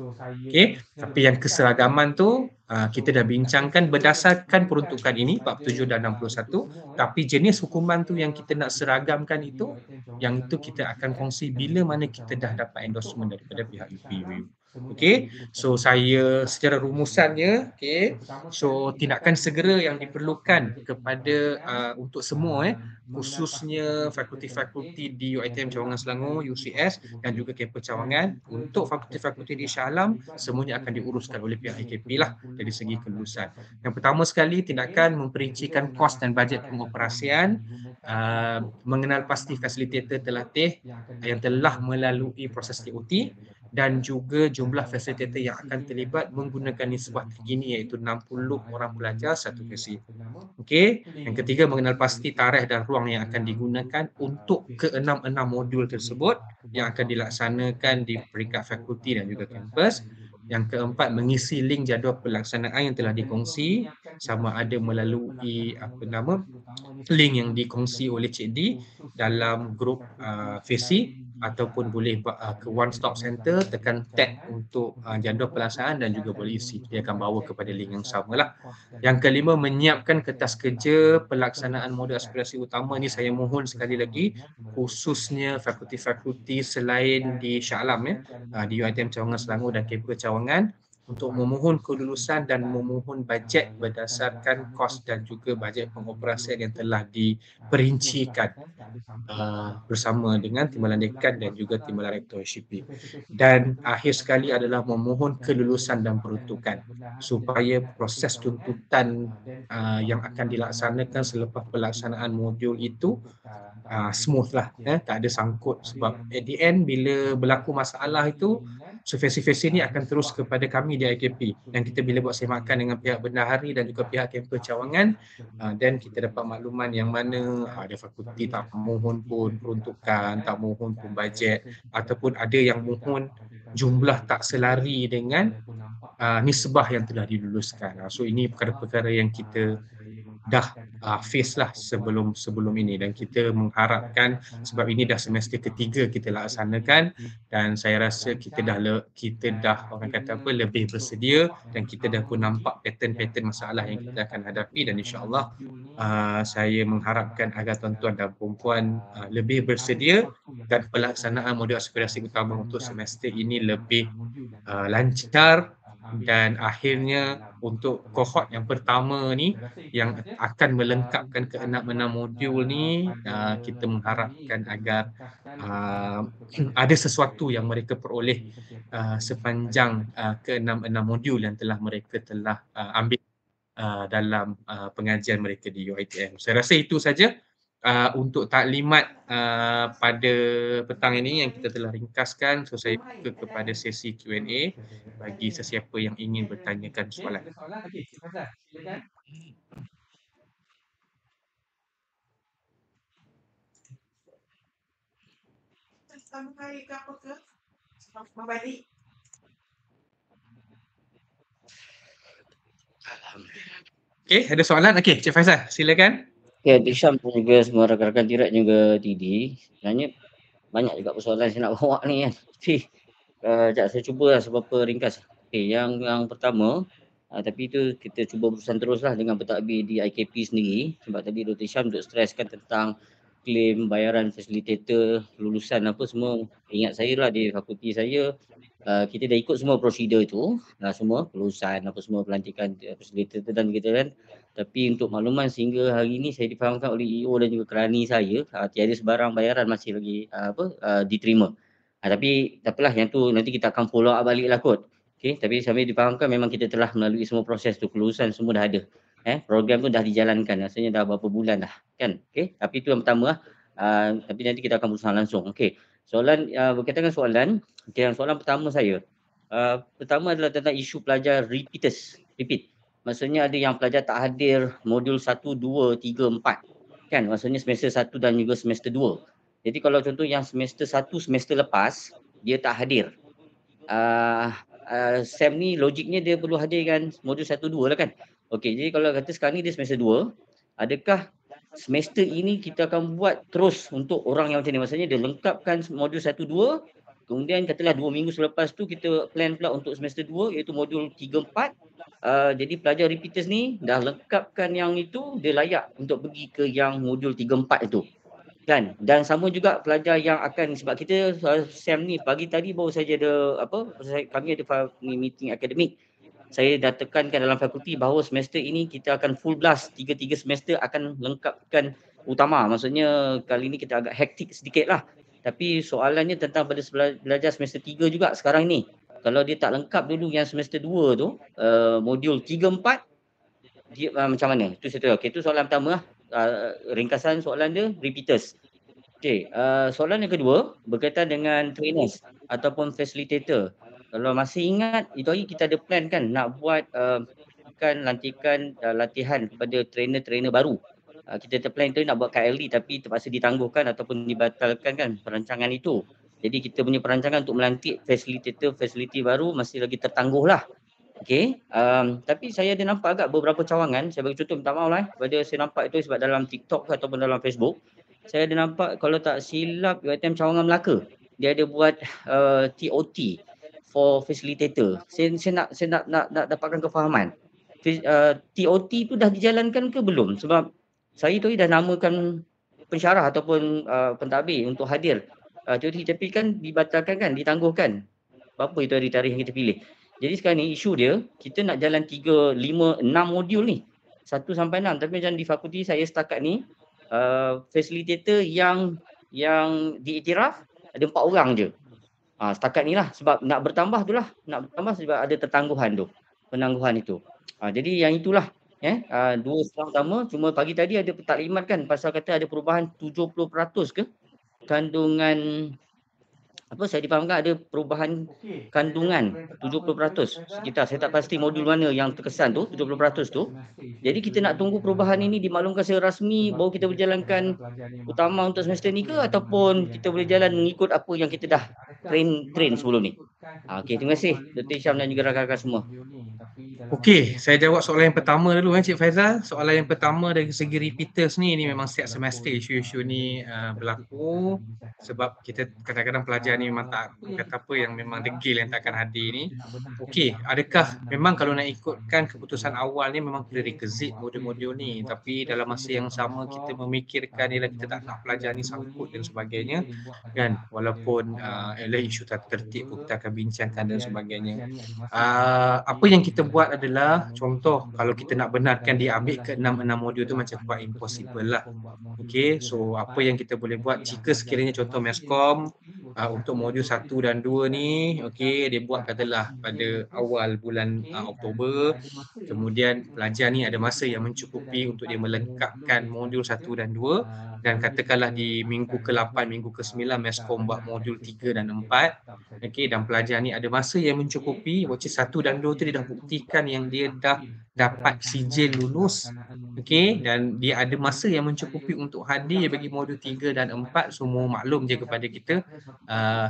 Okey, tapi yang keseragaman tu kita dah bincangkan berdasarkan peruntukan ini 47 dan 61, tapi jenis hukuman tu yang kita nak seragamkan itu, yang itu kita akan kongsi bila mana kita dah dapat endorsement daripada pihak UPU. Okey, so saya secara rumusannya, okey, so tindakan segera yang diperlukan kepada untuk semua khususnya fakulti-fakulti di UiTM Cawangan Selangor, UCS dan juga kampus Cawangan. Untuk fakulti-fakulti di Shah Alam, semuanya akan diuruskan oleh pihak IKP lah dari segi kelulusan. Yang pertama sekali, tindakan memperincikan kos dan bajet pengoperasian, mengenal pasti fasilitator terlatih yang telah melalui proses TOT, dan juga jumlah fasilitator yang akan terlibat menggunakan nisbah terkini iaitu 60 orang pelajar satu sesi. Okey, yang ketiga mengenal pasti tarikh dan ruang yang akan digunakan untuk ke-6 modul tersebut yang akan dilaksanakan di peringkat fakulti dan juga kampus. Yang keempat, mengisi link jadual pelaksanaan yang telah dikongsi sama ada melalui link yang dikongsi oleh Cik D dalam grup FACI ataupun boleh ke One Stop Center, tekan tab untuk jadual pelaksanaan dan juga boleh isi. Dia akan bawa kepada link yang sama lah. Yang kelima, menyiapkan kertas kerja pelaksanaan modul aspirasi utama. Ni saya mohon sekali lagi, khususnya fakulti-fakulti selain di Shah Alam di UiTM Cawangan Selangor dan KPU Cawangan, untuk memohon kelulusan dan memohon bajet berdasarkan kos dan juga bajet pengoperasian yang telah diperincikan bersama dengan Timbalan Dekan dan juga Timbalan Rektor HCP. Dan akhir sekali adalah memohon kelulusan dan peruntukan supaya proses tuntutan yang akan dilaksanakan selepas pelaksanaan modul itu smooth lah, tak ada sangkut, sebab at the end bila berlaku masalah itu survey-survey ni akan terus kepada kami di IKP, dan kita bila buat semakan dengan pihak bendahari dan juga pihak kampus Cawangan, dan kita dapat makluman yang mana ada fakulti tak mohon pun peruntukan, tak mohon pun bajet, ataupun ada yang mohon jumlah tak selari dengan nisbah yang telah diluluskan. So ini perkara-perkara yang kita dah face lah sebelum ini, dan kita mengharapkan, sebab ini dah semester ketiga kita laksanakan, dan saya rasa kita dah orang kata apa, lebih bersedia, dan kita dah pun nampak pattern masalah yang kita akan hadapi, dan insya-Allah saya mengharapkan agar tuan-tuan dan puan-puan lebih bersedia dan pelaksanaan modul aspirasi utama untuk semester ini lebih lancar, dan akhirnya untuk kohort yang pertama ni yang akan melengkapkan ke-6 modul ni, kita mengharapkan agar ada sesuatu yang mereka peroleh sepanjang ke-6 modul yang mereka telah ambil dalam pengajian mereka di UiTM. Saya rasa itu saja untuk taklimat pada petang ini yang kita telah ringkaskan. So saya buka kepada sesi Q&A bagi sesiapa yang ingin bertanyakan soalan. Okey, Cik Faizal, silakan. Sampai ke apa ke? Membalik. Okey, ada soalan? Okey, Cik Faizal, silakan. Ya, Syam pun juga semua rakan-rakan Tirat juga TD. Sebenarnya banyak juga persoalan saya nak bawa ni kan. Tapi sekejap saya cubalah seberapa ringkas. Okey, yang pertama, tapi itu kita cuba berurusan teruslah dengan pentadbir di IKP sendiri. Sebab tadi Dr. Syam duk stresskan tentang klaim bayaran fasilitator, kelulusan apa semua. Ingat saya lah di fakulti saya, kita dah ikut semua prosedur itu, semua kelulusan apa semua, pelantikan fasilitator dan kita kan. Tapi untuk makluman sehingga hari ini saya difahamkan oleh EO dan juga kerani saya, tiada sebarang bayaran masih lagi diterima. Tapi tak apalah, yang tu nanti kita akan follow up balik lah kot. Okay, tapi sambil difahamkan memang kita telah melalui semua proses tu, kelulusan semua dah ada. Program tu dah dijalankan, rasanya dah berapa bulan dah kan. Okay, tapi itu yang pertama lah. Tapi nanti kita akan berusaha langsung. Okay, soalan berkaitan dengan soalan. Okay, soalan pertama saya. Pertama adalah tentang isu pelajar repeat. Maksudnya ada yang pelajar tak hadir modul 1, 2, 3, 4 kan, maksudnya semester 1 dan juga semester 2. Jadi kalau contoh yang semester 1 semester lepas dia tak hadir, SEM ni logiknya dia perlu hadirkan modul 1, 2 lah kan. Okey, jadi kalau kata sekarang ni dia semester 2, adakah semester ini kita akan buat terus untuk orang yang macam ni, maksudnya dia lengkapkan modul 1, 2, kemudian katalah 2 minggu selepas tu kita plan pula untuk semester 2 iaitu modul 3, 4. Jadi pelajar repeaters ni dah lengkapkan yang itu, dia layak untuk pergi ke yang modul 3, 4 itu kan. Dan sama juga pelajar yang akan, sebab kita SEM ni pagi tadi baru saja ada kami ada meeting akademik. Saya dah tekankan dalam fakulti bahawa semester ini kita akan full blast, 3 semester akan lengkapkan utama. Maksudnya kali ni kita agak hektik sedikit lah. Tapi soalannya tentang pada belajar semester 3 juga sekarang ni. Kalau dia tak lengkap dulu yang semester 2 tu, modul 3, 4, dia macam mana? Itu saya tahu. Okey, itu soalan pertama lah. Ringkasan soalan dia, repeaters. Okey, soalan yang kedua berkaitan dengan trainers ataupun facilitator. Kalau masih ingat, itu hari kita ada plan kan nak buat lantikan latihan kepada trainer-trainer baru. Kita terplan tu nak buat KLD tapi terpaksa ditangguhkan ataupun dibatalkan kan perancangan itu. Jadi kita punya perancangan untuk melantik facility baru masih lagi tertangguh lah. Okey, tapi saya ada nampak agak beberapa cawangan. Saya bagi contoh, minta maaf lah pada saya nampak itu sebab dalam TikTok ataupun dalam Facebook. Saya ada nampak kalau tak silap UiTM Cawangan Melaka. Dia ada buat TOT for facilitator. Saya nak dapatkan kefahaman. TOT tu dah dijalankan ke belum? Sebab saya tu dah namakan pensyarah ataupun pentadbir untuk hadir. TOT tapi kan dibatalkan kan, ditangguhkan. Apa itu hari tarikh yang kita pilih. Jadi sekarang ni isu dia, kita nak jalan 3, 5, 6 modul ni. 1 sampai 6. Tapi macam di fakulti saya setakat ni, facilitator yang diiktiraf ada 4 orang je. Setakat ni lah. Sebab nak bertambah tu lah. Nak bertambah sebab ada penangguhan itu. Jadi yang itulah. 2 setengah utama. Cuma pagi tadi ada taklimat kan. Pasal kata ada perubahan 70% ke kandungan. Saya difahamkan ada perubahan kandungan 70% sekitar. Saya tak pasti modul mana yang terkesan tu 70% tu. Jadi kita nak tunggu perubahan ini dimaklumkan secara rasmi baru kita berjalankan utama untuk semester ni ke, ataupun kita boleh jalan mengikut apa yang kita dah train sebelum ni. Okey, terima kasih Dr. Hisham dan juga rakan-rakan semua. Okey, saya jawab soalan yang pertama dulu Cik Faizal. Soalan yang pertama dari segi repeaters ni memang setiap semester isu-isu ni berlaku sebab kita kadang-kadang pelajar ni memang tak kata apa yang memang degil yang takkan hadir ni. Okey, adakah memang kalau nak ikutkan keputusan awal ni memang prerequisite modul-modul ni, tapi dalam masa yang sama kita memikirkan ialah kita tak nak pelajar ni sangkut dan sebagainya kan, walaupun ialah isu tak tertib pun kita akan bincangkan dan sebagainya. Apa yang kita buat adalah contoh kalau kita nak benarkan dia ambil ke 6 modul tu macam quite impossible lah. Okey, so apa yang kita boleh buat jika sekiranya contoh Meskom untuk modul 1 dan 2 ni, okey, dia buat katalah pada awal bulan Oktober, kemudian pelajar ni ada masa yang mencukupi untuk dia melengkapkan modul 1 dan 2, dan katakanlah di minggu ke-8, minggu ke-9 Meskom buat modul 3 dan 4, okey, dan pelajar ni ada masa yang mencukupi, which is 1 dan 2 tu dia dah buktikan yang dia dah dapat sijil lulus, okey, dan dia ada masa yang mencukupi untuk hadir bagi modul 3 dan 4. Semua maklum je kepada kita,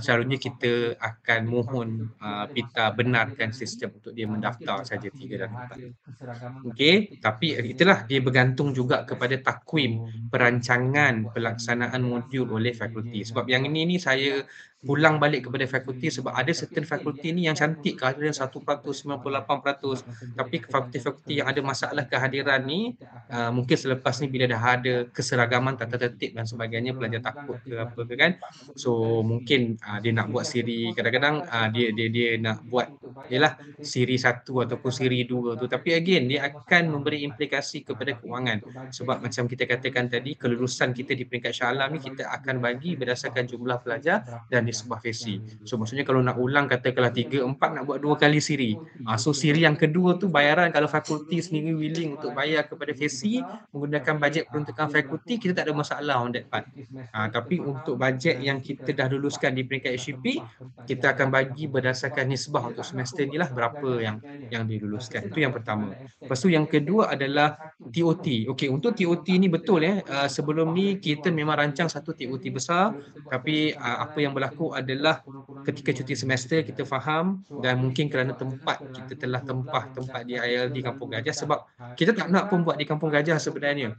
selalunya kita akan mohon PITA benarkan sistem untuk dia mendaftar saja 3 dan 4. Okey, tapi itulah dia bergantung juga kepada takwim perancangan pelaksanaan modul oleh fakulti. Sebab yang ini saya pulang balik kepada fakulti sebab ada certain fakulti ni yang cantik kehadiran 1%, 98%, tapi fakulti-fakulti yang ada masalah kehadiran ni mungkin selepas ni bila dah ada keseragaman, tata tertib dan sebagainya, pelajar takut ke apa ke kan, so mungkin dia nak buat siri, kadang-kadang dia nak buat ialah siri 1 ataupun siri 2 tu, tapi again dia akan memberi implikasi kepada keuangan sebab macam kita katakan tadi, kelulusan kita di peringkat Shah Alam ni kita akan bagi berdasarkan jumlah pelajar dan nisbah fesi. So maksudnya kalau nak ulang katakanlah 3, 4 nak buat 2 kali siri. So siri yang kedua tu bayaran kalau fakulti sendiri willing untuk bayar kepada fesi menggunakan bajet peruntukan fakulti, kita tak ada masalah on that part. Tapi untuk bajet yang kita dah luluskan di peringkat HCP, kita akan bagi berdasarkan nisbah untuk semester ni lah berapa yang diluluskan. Itu yang pertama. Lepas tu yang kedua adalah TOT. Okey, untuk TOT ni betul sebelum ni kita memang rancang satu TOT besar, tapi apa yang berlaku adalah ketika cuti semester kita faham dan mungkin kerana tempat kita telah tempat di ILD Kampung Gajah, sebab kita tak nak pun buat di Kampung Gajah sebenarnya.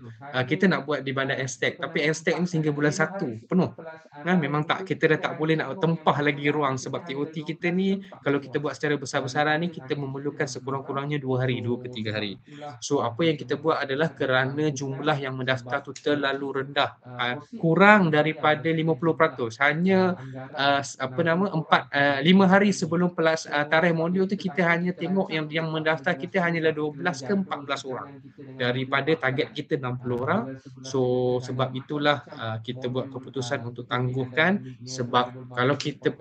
Kita nak buat di Bandar Aztec, tapi Aztec ni sehingga bulan 1 penuh. Memang tak, kita dah tak boleh nak tempah lagi ruang sebab TOT kita ni kalau kita buat secara besar-besaran ni kita memerlukan sekurang-kurangnya 2 hari, 2 ke 3 hari. So apa yang kita buat adalah kerana jumlah yang mendaftar tu terlalu rendah, kurang daripada 50%, hanya 5 hari sebelum tarikh modul tu kita hanya tengok yang mendaftar kita hanyalah 12 ke 14 orang daripada target kita 60 orang. So sebab itulah kita buat keputusan untuk tangguhkan, sebab kalau kita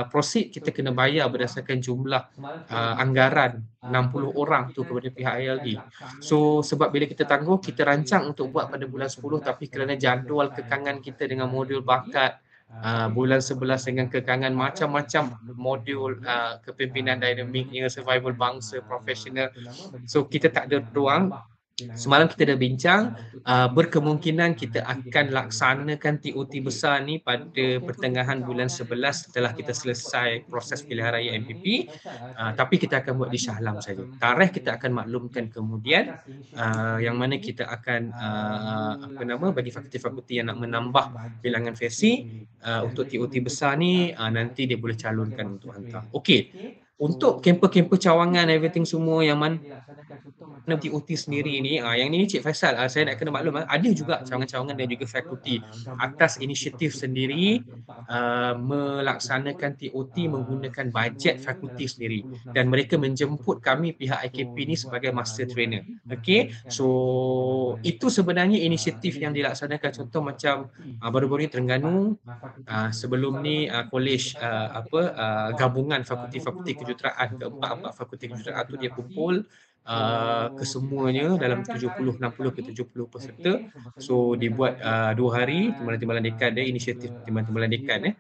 proceed kita kena bayar berdasarkan jumlah anggaran 60 orang tu kepada pihak ILD. So sebab bila kita tangguh, kita rancang untuk buat pada bulan 10 tapi kerana jadual kekangan kita dengan modul bakat, bulan 11 dengan kekangan macam-macam modul kepimpinan dinamiknya, survival bangsa, profesional. So kita tak ada ruang. Semalam kita dah bincang, berkemungkinan kita akan laksanakan TOT besar ni pada pertengahan bulan 11 setelah kita selesai proses pilihan raya MPP, tapi kita akan buat di Shah Alam saja. Tarikh kita akan maklumkan kemudian, yang mana kita akan bagi fakulti-fakulti yang nak menambah bilangan versi untuk TOT besar ni, nanti dia boleh calonkan untuk hantar. Okey. Untuk kemper-kemper cawangan everything semua yang mana TOT sendiri ni, yang ni Cik Faisal, saya nak kena maklum, ada juga cawangan-cawangan dan juga fakulti atas inisiatif sendiri melaksanakan TOT menggunakan bajet fakulti sendiri, dan mereka menjemput kami pihak IKP ni sebagai master trainer. Okey, so itu sebenarnya inisiatif yang dilaksanakan. Contoh macam baru-baru ni Terengganu, sebelum ni college gabungan fakulti-fakulti kejuruteraan, keempat fakulti kejuruteraan tu dia kumpul kesemuanya dalam 60 ke 70 peserta. So dibuat 2 hari, Timbalan Dekan dia, inisiatif Timbalan Dekan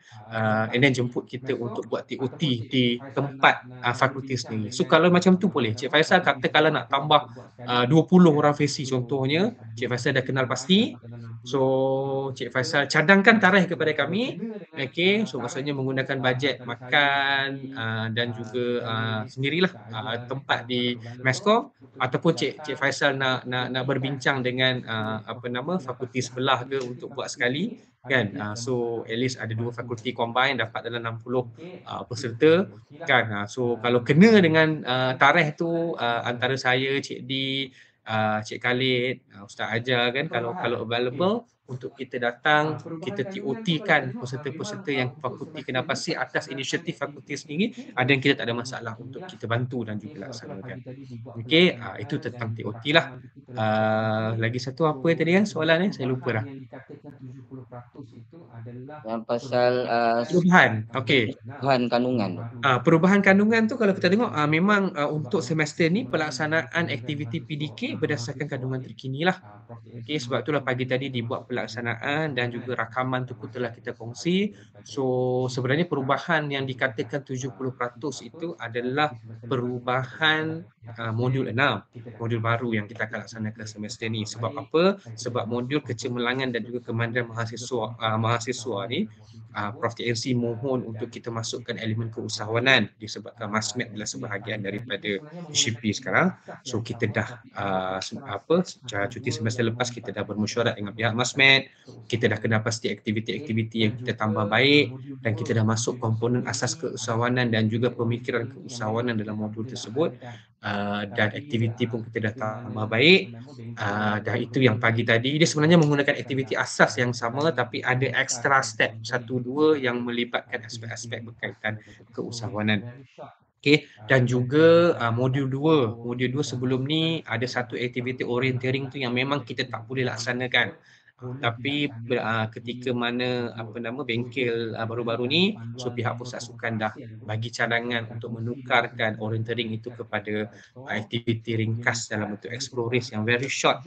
and then jemput kita untuk buat TOT di tempat fakulti sendiri. So kalau macam tu boleh. Cik Faisal kata kalau nak tambah 20 orang versi contohnya, Cik Faisal dah kenal pasti. So Cik Faisal cadangkan tarikh kepada kami. Okey, so maksudnya menggunakan bajet makan dan juga sendirilah tempat di Meskom, ataupun Cik Faisal nak berbincang dengan fakulti sebelah ke untuk buat sekali kan. So at least ada 2 fakulti combine dapat dalam 60 peserta kan. So kalau kena dengan tarikh tu, antara saya, Cik D, Cik Khalid, Ustaz Ajar kan, kalau available untuk kita datang, kita TOT kan peserta-peserta yang fakulti kena pasti atas inisiatif fakulti sendiri, dan kita tak ada masalah untuk kita bantu dan juga laksanakan. Okey, itu tentang TOT lah. Lagi satu apa tadi soalan ni? Saya lupa dah. Yang pasal perubahan. Okey. Perubahan kandungan. Perubahan kandungan tu kalau kita tengok memang untuk semester ni pelaksanaan aktiviti PDK berdasarkan kandungan terkini lah. Okey, sebab itulah pagi tadi dibuat pelaksanaan dan juga rakaman tu pun telah kita kongsi. So sebenarnya perubahan yang dikatakan 70% itu adalah perubahan modul 6, modul baru yang kita akan laksanakan semester ni. Sebab apa? Sebab modul kecemerlangan dan juga kemandiran mahasiswa ni, Prof TNC mohon untuk kita masukkan elemen keusahawanan disebabkan MASMED adalah sebahagian daripada SHP sekarang. So kita dah cuti semester lepas kita dah bermesyuarat dengan pihak MASMED, kita dah kenal pasti aktiviti-aktiviti yang kita tambah baik, dan kita dah masuk komponen asas keusahawanan dan juga pemikiran keusahawanan dalam modul tersebut, dan aktiviti pun kita dah tambah baik. Dan itu yang pagi tadi dia sebenarnya menggunakan aktiviti asas yang sama tapi ada extra step 1-2 yang melibatkan aspek-aspek berkaitan keusahawanan. Okey, dan juga modul 2 sebelum ni ada satu aktiviti orienteering tu yang memang kita tak boleh laksanakan. Tapi ketika mana bengkel baru-baru ni, so pihak pusat sukan dah bagi cadangan untuk menukarkan orienteering itu kepada aktiviti ringkas dalam bentuk explorers yang very short,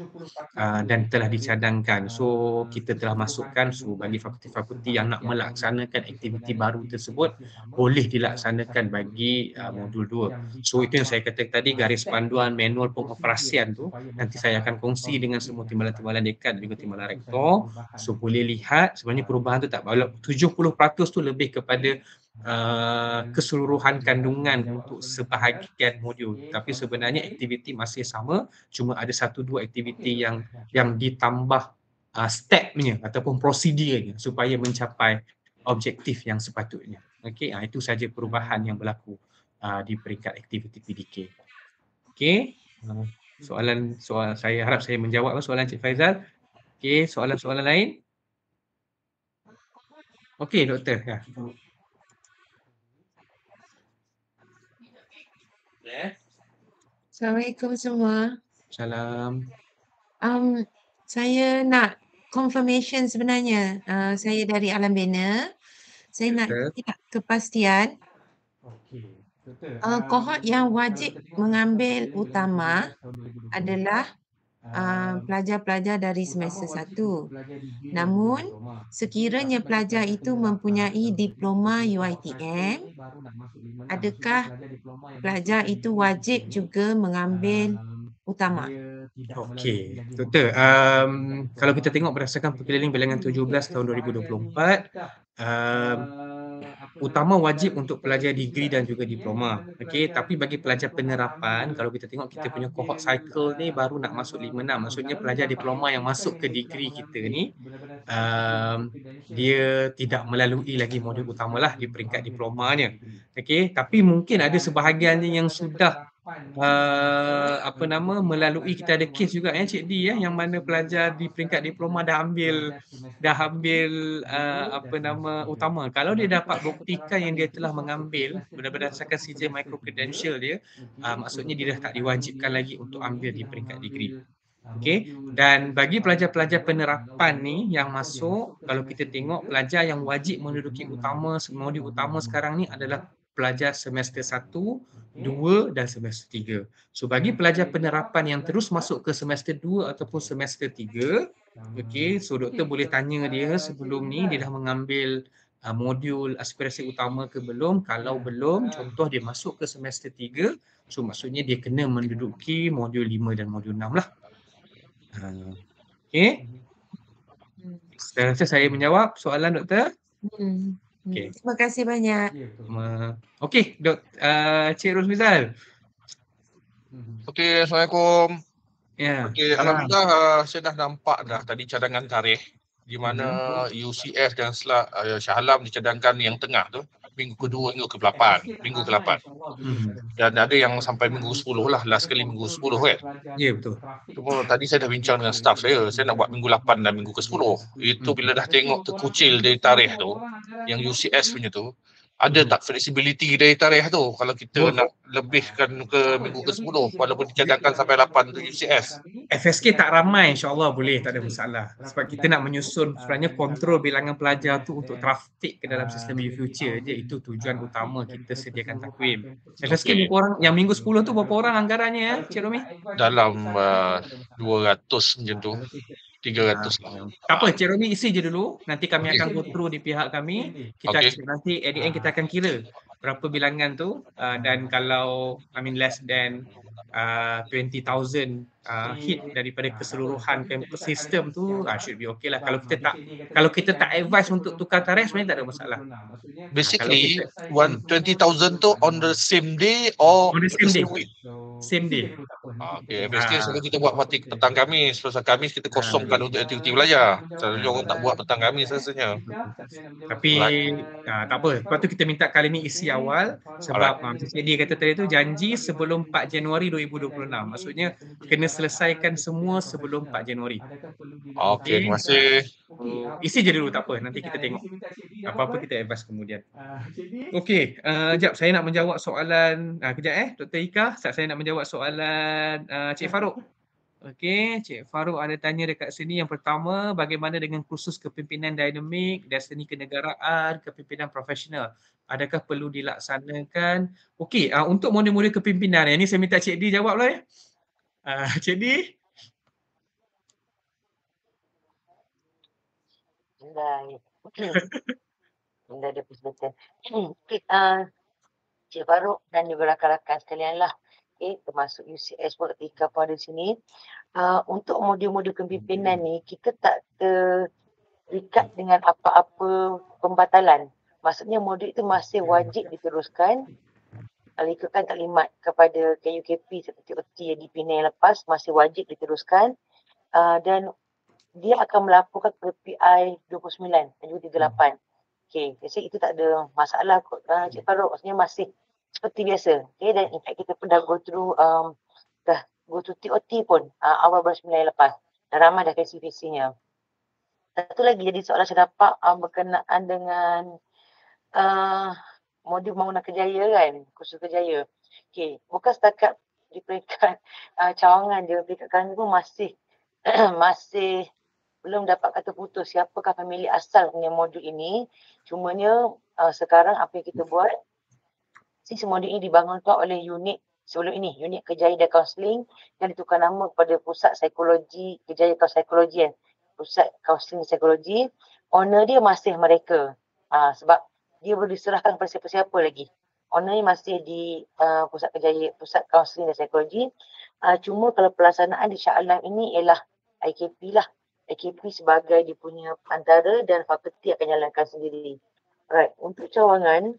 dan telah dicadangkan. So kita telah masukkan, so bagi fakulti-fakulti yang nak melaksanakan aktiviti baru tersebut boleh dilaksanakan bagi modul 2. So itu yang saya katakan tadi, garis panduan manual pengoperasian tu nanti saya akan kongsi dengan semua timbalan-timbalan dekan dan juga timbalan rektor. So boleh lihat sebenarnya perubahan tu tak banyak, 70% tu lebih kepada keseluruhan kandungan untuk sebahagian modul, tapi sebenarnya aktiviti masih sama, cuma ada 1-2 aktiviti yang ditambah stepnya ataupun prosedurnya supaya mencapai objektif yang sepatutnya. Okey, itu saja perubahan yang berlaku di peringkat aktiviti PDK. Okey, soalan saya harap saya menjawab soalan Cik Faizal. Okey, soalan-soalan lain? Okey, doktor. Ya. Assalamualaikum semua. Salam. Saya nak confirmation sebenarnya. Saya dari Alam Bina. Saya nak minta kepastian. Kohort yang wajib mengambil utama adalah pelajar-pelajar dari semester 1. Namun, sekiranya pelajar itu mempunyai diploma UiTM, adakah pelajar itu wajib juga mengambil utama? Okey, Doktor. Kalau kita tengok berdasarkan Perkeliling Bilangan 17 tahun 2024, utama wajib untuk pelajar degree dan juga diploma. Okey, tapi bagi pelajar penerapan, kalau kita tengok kita punya cohort cycle ni baru nak masuk 5-6. Maksudnya pelajar diploma yang masuk ke degree kita ni, dia tidak melalui lagi modul utamalah di peringkat diplomanya. Okey, tapi mungkin ada sebahagiannya yang sudah melalui, kita ada kes juga Cik D yang mana pelajar di peringkat diploma dah ambil utama. Kalau dia dapat buktikan yang dia telah mengambil berdasarkan CJ micro credential dia, maksudnya dia dah tak diwajibkan lagi untuk ambil di peringkat degree. Okey, dan bagi pelajar-pelajar penerapan ni yang masuk, kalau kita tengok pelajar yang wajib menduduki modul utama sekarang ni adalah pelajar semester 1, 2 dan semester 3. So bagi pelajar penerapan yang terus masuk ke semester 2 ataupun semester 3, okey, so doktor boleh tanya dia sebelum ni dia dah mengambil modul aspirasi utama ke belum. Kalau belum, contoh dia masuk ke semester 3, so maksudnya dia kena menduduki modul 5 dan modul 6 lah. Okey. Saya rasa saya menjawab soalan doktor. Okay. Terima kasih banyak. Okey, Cik Rosmizal. Okey, Assalamualaikum. Ya. Okey, alhamdulillah saya dah nampak dah tadi cadangan tarikh di mana UCS dan Shah Alam dicadangkan yang tengah tu, minggu ke-2 hingga ke-8, minggu ke-8. Dan ada yang sampai minggu 10 lah, last kali minggu 10 kan. Ya, betul. Cuma tadi saya dah bincang dengan staff saya nak buat minggu 8 dan minggu ke-10. Itu bila dah tengok terkucil dari tarikh tu, yang UCS punya tu, ada tak flexibility dari tarikh tu kalau kita nak lebihkan ke minggu ke-10 walaupun dicadangkan sampai 8 tu UCS? FSK tak ramai, insyaAllah boleh, tak ada masalah. Sebab kita nak menyusun sebenarnya kontrol bilangan pelajar tu untuk traffic ke dalam sistem U-Future je. Itu tujuan utama kita sediakan takwim. FSK berapa orang, yang minggu 10 tu berapa orang anggarannya Cik Romi? Dalam 200 macam tu. 300 lah. Tak apa, Cik Romi isi je dulu. Nanti kami akan go through di pihak kami. Nanti at the end kita akan kira berapa bilangan tu, dan kalau less than 20,000 hit daripada keseluruhan campus system tu, should be okay lah. Kalau kita tak advise untuk tukar tarikh, sebenarnya tak ada masalah. Basically 20,000 tu on the same day or on the same week? Same day. Okay, basically selalu kita buat petang Khamis, pasal Khamis kita kosongkan untuk aktiviti belajar. Selalu orang tak buat petang Khamis rasanya. Tapi tak apa, lepas tu kita minta kali ni isi awal sebab dia kata tadi tu janji sebelum 4 Januari 2026. Maksudnya kena selesaikan semua sebelum 4 Januari. Okey, terima kasih. Isi je dulu, tak apa, nanti kita tengok. Apa-apa kita advance kemudian. Okey, jap saya nak menjawab soalan kejap Dr. Ika, saya nak menjawab soalan Cik Farouk. Okey, Cik Farouk ada tanya dekat sini. Yang pertama, bagaimana dengan kursus kepimpinan dinamik, destiny kenegaraan, kepimpinan profesional? Adakah perlu dilaksanakan? Okey, untuk modul-modul kepimpinan, ini saya minta Cik D jawab lah Cik D. Benda ada persebutan. Cik Farouk dan juga rakan-rakan sekalian lah. Termasuk UCS pun ketika pun ada di sini. Untuk modul-modul kepimpinan ni, kita tak terikat dengan apa-apa pembatalan. Maksudnya modul itu masih wajib diteruskan. Ikutkan taklimat kepada KUKP seperti OT yang di Penang yang lepas, masih wajib diteruskan. Dan dia akan melaporkan ke PI 29 dan juga 38. Okey, jadi itu tak ada masalah kot Cik Farouk. Maksudnya masih seperti biasa. Okey, dan in fact kita pun dah go through TOT pun awal bulan 9 yang lepas. Dan ramai dah visi-visinya. Satu lagi jadi soalan saya dapat berkenaan dengan modul pembangunan kerjaya kan, kursus kerjaya. Okay, bukan setakat di peringkat cawangan je, peringkat kerana pun masih masih belum dapat kata putus siapakah pemilik asal punya modul ini. Cumanya sekarang apa yang kita buat, modul ini dibangunkan oleh unit sebelum ini, unit Kejaya dan Kaunseling, yang ditukar nama kepada Pusat Psikologi Kejaya Psikologi kan. Pusat Kaunseling Psikologi. Owner dia masih mereka. Sebab dia belum diserahkan kepada siapa-siapa lagi. Owner ni masih di Pusat Kejaya, Pusat Kaunseling dan Psikologi. Cuma kalau pelaksanaan di Shah Alam ini ialah IKP lah. IKP sebagai dia punya antara dan fakulti akan jalankan sendiri. Right, untuk cawangan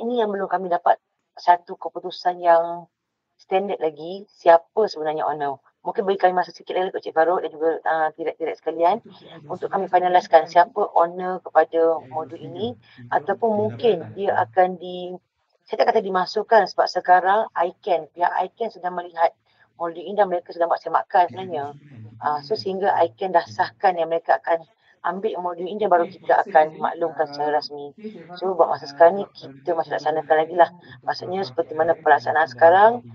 ini yang belum kami dapat satu keputusan yang standard lagi, siapa sebenarnya owner. Mungkin bagi kami masa sikit lagi Cik Farouk dan juga tidak sekalian untuk kami finaliskan siapa owner kepada modul ini, ataupun mungkin dia akan saya tak kata dimasukkan sebab sekarang pihak ICAN sedang melihat modul ini dan mereka sedang buat semakan sebenarnya. So sehingga ICAN dah sahkan yang mereka akan ambil modul ini dan baru kita akan maklumkan secara rasmi. So buat masa sekarang ni kita masih laksanakan lagi lah. Maksudnya seperti mana pelaksanaan sekarang,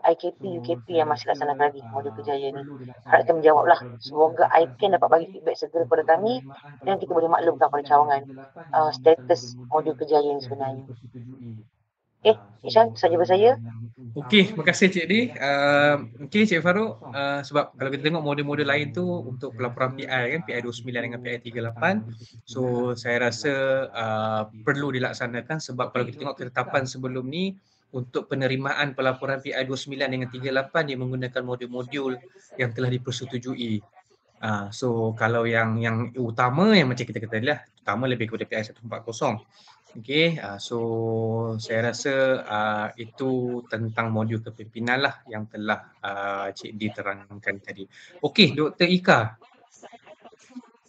IKP, UKP yang masih laksanakan lagi modul Kejaya ni. Harap kita menjawab lah. Semoga ICAN dapat bagi feedback segera kepada kami dan kita boleh maklumkan pada cawangan status modul Kejaya ni sebenarnya. Ishan, saja saya. Okey, terima kasih Cik Di. Okey Cik Farouk, sebab kalau kita tengok model-model lain tu untuk pelaporan PI kan, PI 29 dengan PI 38. So saya rasa perlu dilaksanakan sebab kalau kita tengok ketetapan sebelum ni untuk penerimaan pelaporan PI 29 dengan 38 dia menggunakan modul-modul yang telah dipersetujui. So kalau yang utama yang macam kita kata lah, utama lebih kepada PI 140. Okey, so saya rasa itu tentang modul kepimpinan lah yang telah Cik Di terangkan tadi. Okey, Dr. Ika.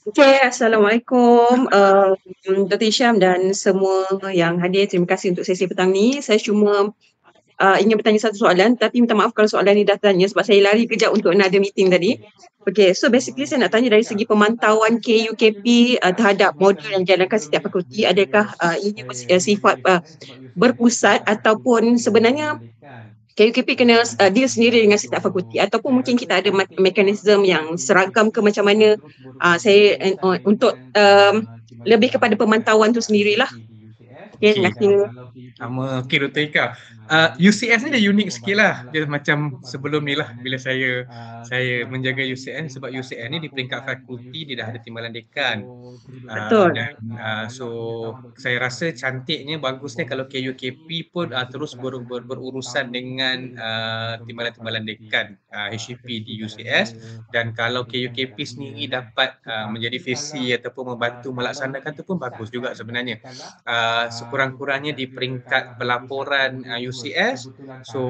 Okey, Assalamualaikum Dr. Hisham dan semua yang hadir. Terima kasih untuk sesi petang ni. Saya cuma ingin bertanya satu soalan, tapi minta maaf kalau soalan ni dah tanya sebab saya lari kejap untuk nak ada meeting tadi. Okay, so basically saya nak tanya dari segi pemantauan KUKP terhadap modul yang dijalankan setiap fakulti, adakah ini bersifat berpusat ataupun sebenarnya KUKP kena deal sendiri dengan setiap fakulti ataupun mungkin kita ada mekanisme yang seragam ke macam mana? Saya untuk lebih kepada pemantauan tu sendirilah. Okay, terima kasih. Okey Dr. Ika. UCS ni dia unik sikit lah. Dia macam sebelum ni lah bila saya menjaga UCS sebab UCS ni di peringkat fakulti dia dah ada timbalan dekan. Betul. So saya rasa cantiknya, bagusnya kalau KUKP pun terus berurusan dengan timbalan-timbalan dekan HCP di UCS, dan kalau KUKP sendiri dapat menjadi visi ataupun membantu melaksanakan tu pun bagus juga sebenarnya. Sekurang-kurangnya di peringkat pelaporan UCS. So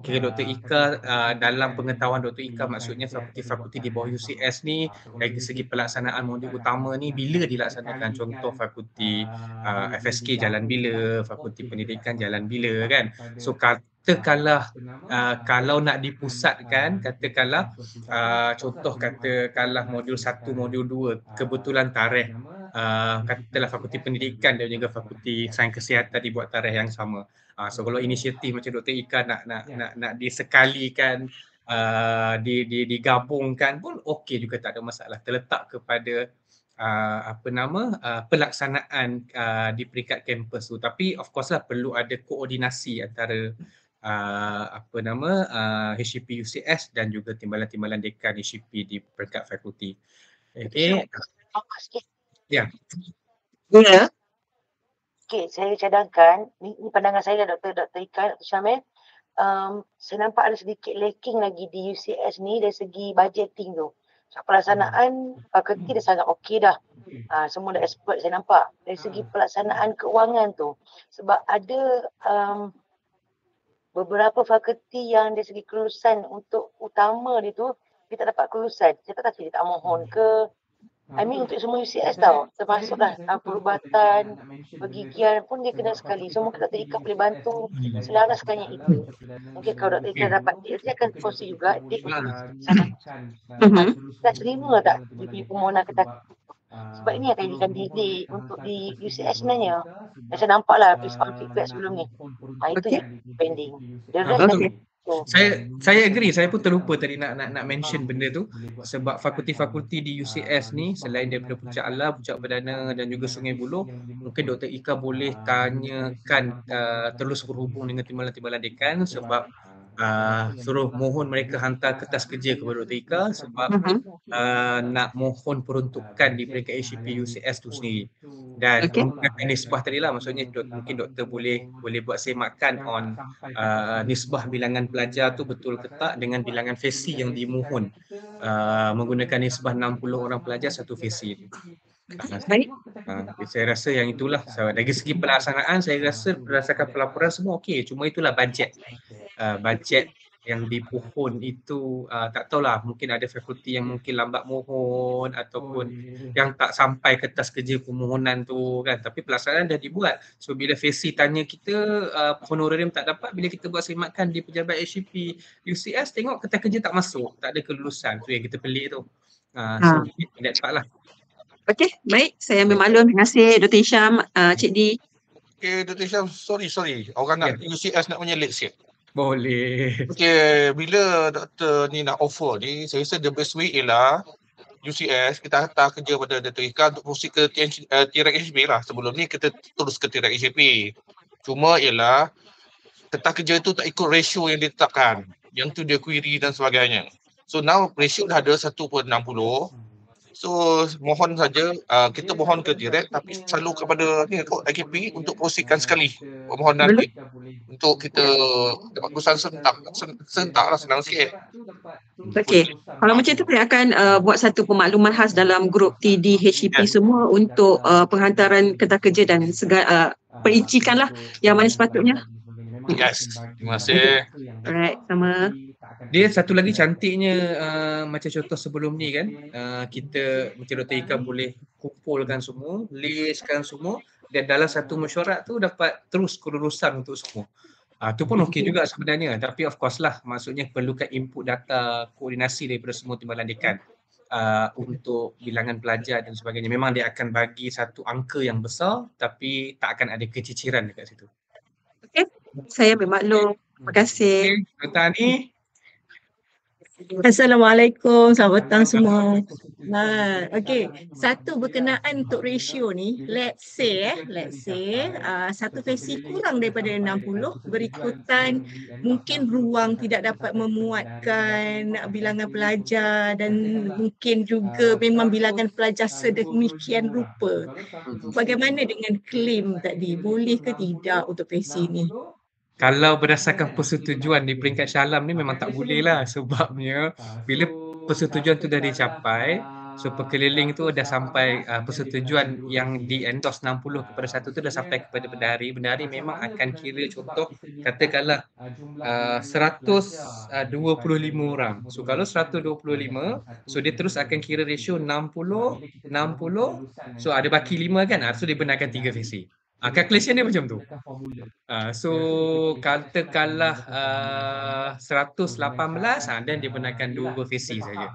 kira Dr. Ika dalam pengetahuan Dr. Ika, maksudnya fakulti-fakulti di bawah UCS ni dari segi pelaksanaan modul utama ni bila dilaksanakan, contoh fakulti FSK jalan bila, fakulti pendidikan jalan bila kan. So katakanlah kalau nak dipusatkan, katakanlah contoh katakanlah modul 1, modul 2 kebetulan tarikh katakanlah fakulti pendidikan dan juga fakulti sains kesihatan dibuat tarikh yang sama. So kalau inisiatif macam Dr. Ika nak disekalikan, digabungkan pun okey juga, tak ada masalah, terletak kepada pelaksanaan di peringkat kampus tu. Tapi of course lah perlu ada koordinasi antara HCP UCS dan juga timbalan-timbalan dekan HCP di peringkat fakulti. Okey. Ya. Ya. Okey, saya cadangkan, ni pandangan saya Dr. Ika, Dr. Syamil. Saya nampak ada sedikit lacking lagi di UCS ni dari segi budgeting tu. So, pelaksanaan fakulti dah sangat okey dah. Semua dah expert saya nampak. Dari segi pelaksanaan keuangan tu. Sebab ada beberapa fakulti yang dari segi kelulusan untuk utama dia tu, dia tak dapat kelulusan. Saya tak tahu dia tak mohon ke. Untuk semua UCS tau, termasuklah perubatan, pergigian pun dia kena sekali. So mungkin Dr. Ika boleh bantu selaraskannya itu. Mungkin kalau Dr. Ika dapat dia akan kongsi juga. Dia kita terima tak dia punya permohonan kita Sebab ini yang jadikan untuk di UCS sebenarnya. Dan saya nampak lah feedback sebelum ni. Itu je pending. The rest dah saya agree, saya pun terlupa tadi nak mention benda tu sebab fakulti-fakulti di UCS ni selain daripada Puncak Alam, Puncak Perdana dan juga Sungai Buloh, mungkin Dr. Ika boleh tanyakan terus berhubung dengan timbalan-timbalan dekan sebab suruh mohon mereka hantar kertas kerja kepada Dr. Ika sebab nak mohon peruntukan di peringkat HCP UCS tu sendiri. Dan menggunakan nisbah tadi lah, maksudnya mungkin doktor boleh buat semakan on nisbah bilangan pelajar tu betul ke tak dengan bilangan fesi yang dimohon, menggunakan nisbah 60 orang pelajar satu fesi. Baik. Saya rasa yang itulah. Dari segi pelaksanaan saya rasa berdasarkan pelaporan semua okey, cuma itulah bajet yang dipohon itu tak tahulah, mungkin ada fakulti yang mungkin lambat mohon ataupun yang tak sampai kertas kerja permohonan tu kan, tapi pelaksanaan dah dibuat. So bila fesi tanya kita honorarium tak dapat, bila kita buat semakkan di pejabat HCP UCS tengok kertas kerja tak masuk, tak ada kelulusan, tu yang kita pelik tu. So that's part lah. Okey, baik, saya ambil maklum. Terima kasih Dr. Hisham, Cik Di. Okay, Dr. Hisham, sorry. Orang nak UCS nak menyelek sikit. Boleh. Okay, bila doktor ni nak offer ni, saya rasa the best way ialah UCS, kita hantar kerja pada Dr. Ika untuk proses ke Tirak HCP lah. Sebelum ni kita terus ke Tirak HCP. Cuma ialah kertas kerja tu tak ikut ratio yang ditetapkan. Yang tu dia query dan sebagainya. So now ratio dah ada 1/60. So mohon saja kita mohon ke direct tapi selalu kepada ni kot IKP untuk proseskan sekali permohonan ni untuk kita dapat keputusan sentak lah, senang sikit. Okey, kalau macam tu saya akan buat satu pemakluman khas dalam grup TD HCP semua untuk penghantaran kertas kerja dan segala perincikanlah yang mana sepatutnya. Yes, terima kasih. Alright, sama. Dia satu lagi cantiknya macam contoh sebelum ni kan, kita macam Dr. Ika boleh kumpulkan semua, listkan semua dan dalam satu mesyuarat tu dapat terus kelulusan untuk semua. Tu pun okey juga sebenarnya, tapi of course lah maksudnya perlukan input data koordinasi daripada semua timbalan dekan untuk bilangan pelajar dan sebagainya. Memang dia akan bagi satu angka yang besar tapi tak akan ada keciciran dekat situ. Okey, saya bermaklum. Terima kasih. Dr. Ani. Assalamualaikum, selamat petang semua. Okey, satu berkenaan untuk ratio ni, let's say satu fesi kurang daripada 60, berikutan mungkin ruang tidak dapat memuatkan bilangan pelajar dan mungkin juga memang bilangan pelajar sedemikian rupa. Bagaimana dengan klaim tadi, boleh ke tidak untuk fesi ni? Kalau berdasarkan persetujuan di peringkat Syalam ni memang tak boleh lah, sebabnya bila persetujuan tu dah dicapai, so perkeliling tu dah sampai persetujuan yang di endorse 60 kepada 1 tu dah sampai kepada bendahari. Bendahari memang akan kira contoh katakanlah 125 orang. So kalau 125, so dia terus akan kira ratio 60, so ada baki 5 kan, so dia benarkan 3 fesi. Calculation dia macam tu. So katakanlah 118 dan dia benarkan 2 fesi saja.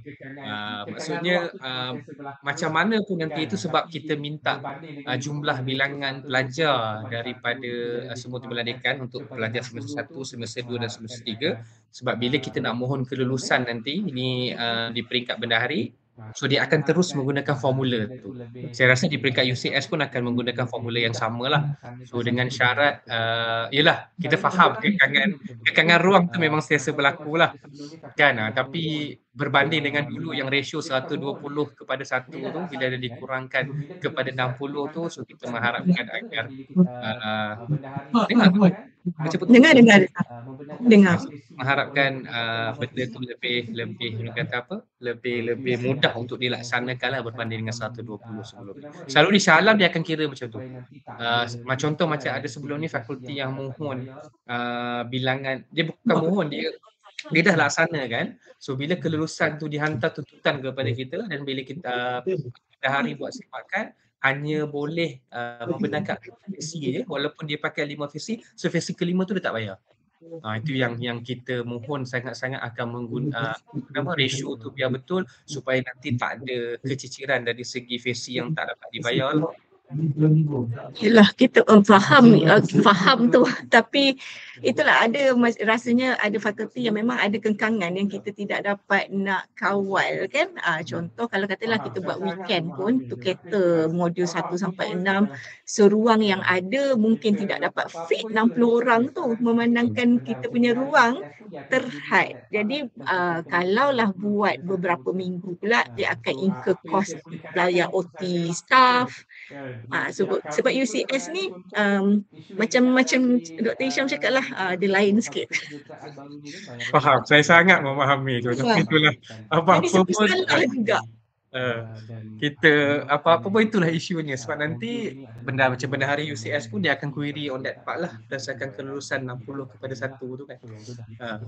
Maksudnya macam mana pun nanti itu sebab kita minta jumlah bilangan pelajar daripada semua timbalan dekan untuk pelajar semester 1, semester 2 dan semester 3, sebab bila kita nak mohon kelulusan nanti ini di peringkat bendahari, so dia akan terus menggunakan formula tu. Saya rasa di peringkat UCS pun akan menggunakan formula yang sama lah. So dengan syarat, yelah kita faham kekangan ruang tu memang sentiasa berlaku lah kan, tapi berbanding dengan dulu yang ratio 120 kepada 1 tu, bila ada dikurangkan kepada 60 tu, so kita mengharapkan agar dengar mengharapkan benda tu lebih kata apa, lebih mudah untuk dilaksanakan lah berbanding dengan 120 sebelum ni. Selalu di Syalam dia akan kira macam tu. Contoh macam ada sebelum ni fakulti yang mohon bilangan, dia bukan mohon, dia dah laksana kan. So bila kelulusan tu dihantar tuntutan kepada kita dan bila kita hari buat sepakat, hanya boleh membenarkan fesi je walaupun dia pakai 5 fesi, so fesi kelima tu dia tak bayar. Itu yang kita mohon sangat-sangat akan menggunakan ratio tu biar betul supaya nanti tak ada keciciran dari segi fesi yang tak dapat dibayar lah. Yelah, kita faham tu, tapi itulah ada rasanya ada fakulti yang memang ada kengkangan yang kita tidak dapat nak kawal kan. Contoh kalau katalah kita buat weekend pun untuk cater modul 1 sampai 6, seruang yang ada mungkin tidak dapat fit 60 orang tu, memandangkan kita punya ruang terhad. Jadi kalaulah buat beberapa minggu pula, dia akan incur kos bayar OT staff. Sebab UCS ni macam Dr. Hisham cakap lah, dia lain sikit. Faham, saya sangat memahami tu. Tapi itulah apa-apa pun juga. Kita apa-apa pun itulah isunya, sebab nanti macam benda hari UCS pun dia akan query on that part lah berdasarkan kelulusan 60 kepada 1 tu kan.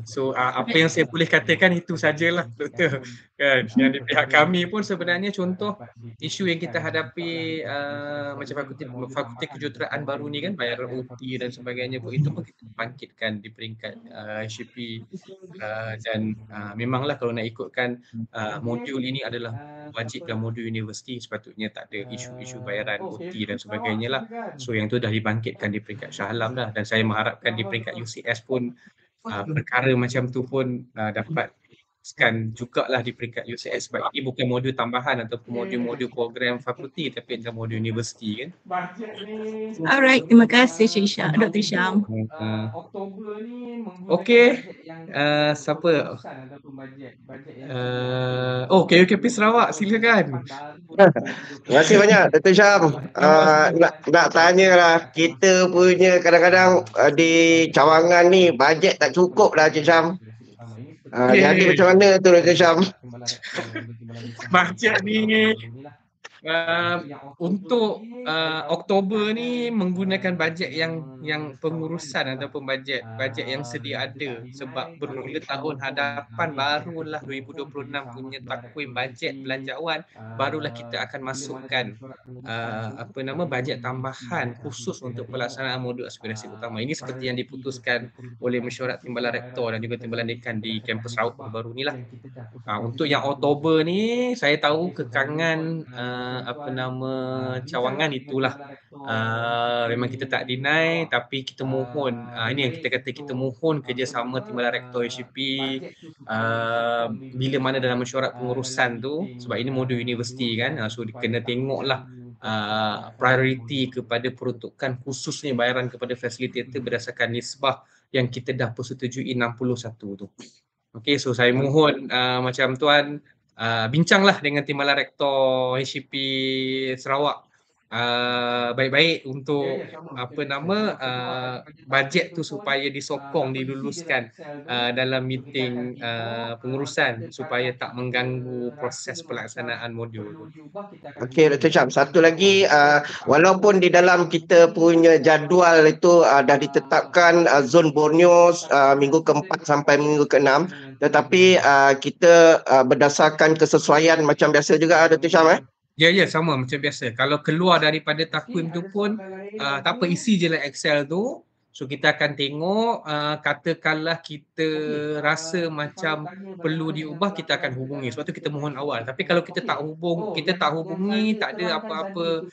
So apa yang saya boleh katakan itu sajalah doktor kan. Yang di pihak kami pun sebenarnya contoh isu yang kita hadapi macam fakulti kejuruteraan baru ni kan, bayar OT dan sebagainya pun, itu pun kita bangkitkan di peringkat HCP dan memanglah kalau nak ikutkan modul ini adalah wajib dalam modul universiti, sepatutnya tak ada isu-isu bayaran OT dan sebagainya lah. So yang tu dah dibangkitkan di peringkat Shah Alam dah, dan saya mengharapkan di peringkat UCS pun perkara macam tu pun dapat jugalah di peringkat UCS, sebab ini bukan modul tambahan ataupun modul-modul program fakulti, tapi adalah modul universiti kan. Alright, terima kasih Dr. Hisham. Okey, siapa? KUKP Sarawak, silakan. Terima kasih banyak Dr. Hisham. Nak tanyalah, kita punya kadang-kadang di cawangan ni bajet tak cukup lah Cik Hisham. Jadi macam mana tu Dr. Hisham? Bajet ni untuk Oktober ni menggunakan bajet yang pengurusan ataupun bajet yang sedia ada, sebab bermula tahun hadapan barulah 2026 punya takwim bajet belanjawan, barulah kita akan masukkan bajet tambahan khusus untuk pelaksanaan modul aspirasi utama. Ini seperti yang diputuskan oleh Mesyuarat Timbalan Rektor dan juga Timbalan Dekan di kampus Sarawak baru ni lah. Untuk yang Oktober ni saya tahu kekangan cawangan itulah memang kita tak deny, tapi kita mohon, ini yang kita kata, kita mohon kerjasama Timbalan Rektor HCP bila mana dalam mesyuarat pengurusan tu, sebab ini modul universiti kan, so kena tengoklah prioriti kepada peruntukan khususnya bayaran kepada fasilitator berdasarkan nisbah yang kita dah persetujui 61 tu. Okey, so saya mohon macam tuan bincanglah dengan Timbalan Rektor HCP Sarawak baik-baik untuk bajet tu supaya disokong, diluluskan dalam meeting pengurusan supaya tak mengganggu proses pelaksanaan modul. Okey Dr. Hisham, satu lagi, walaupun di dalam kita punya jadual itu dah ditetapkan zon Borneo minggu ke-4 sampai minggu ke-6, tetapi kita berdasarkan kesesuaian macam biasa juga Dr. Hisham Ya, sama macam biasa. Kalau keluar daripada takwim tu pun tak apa, isi je lah Excel tu. So kita akan tengok, katakanlah kita rasa macam perlu diubah, kita akan hubungi. Sebab tu kita mohon awal. Tapi kalau kita tak hubungi, tak ada apa-apa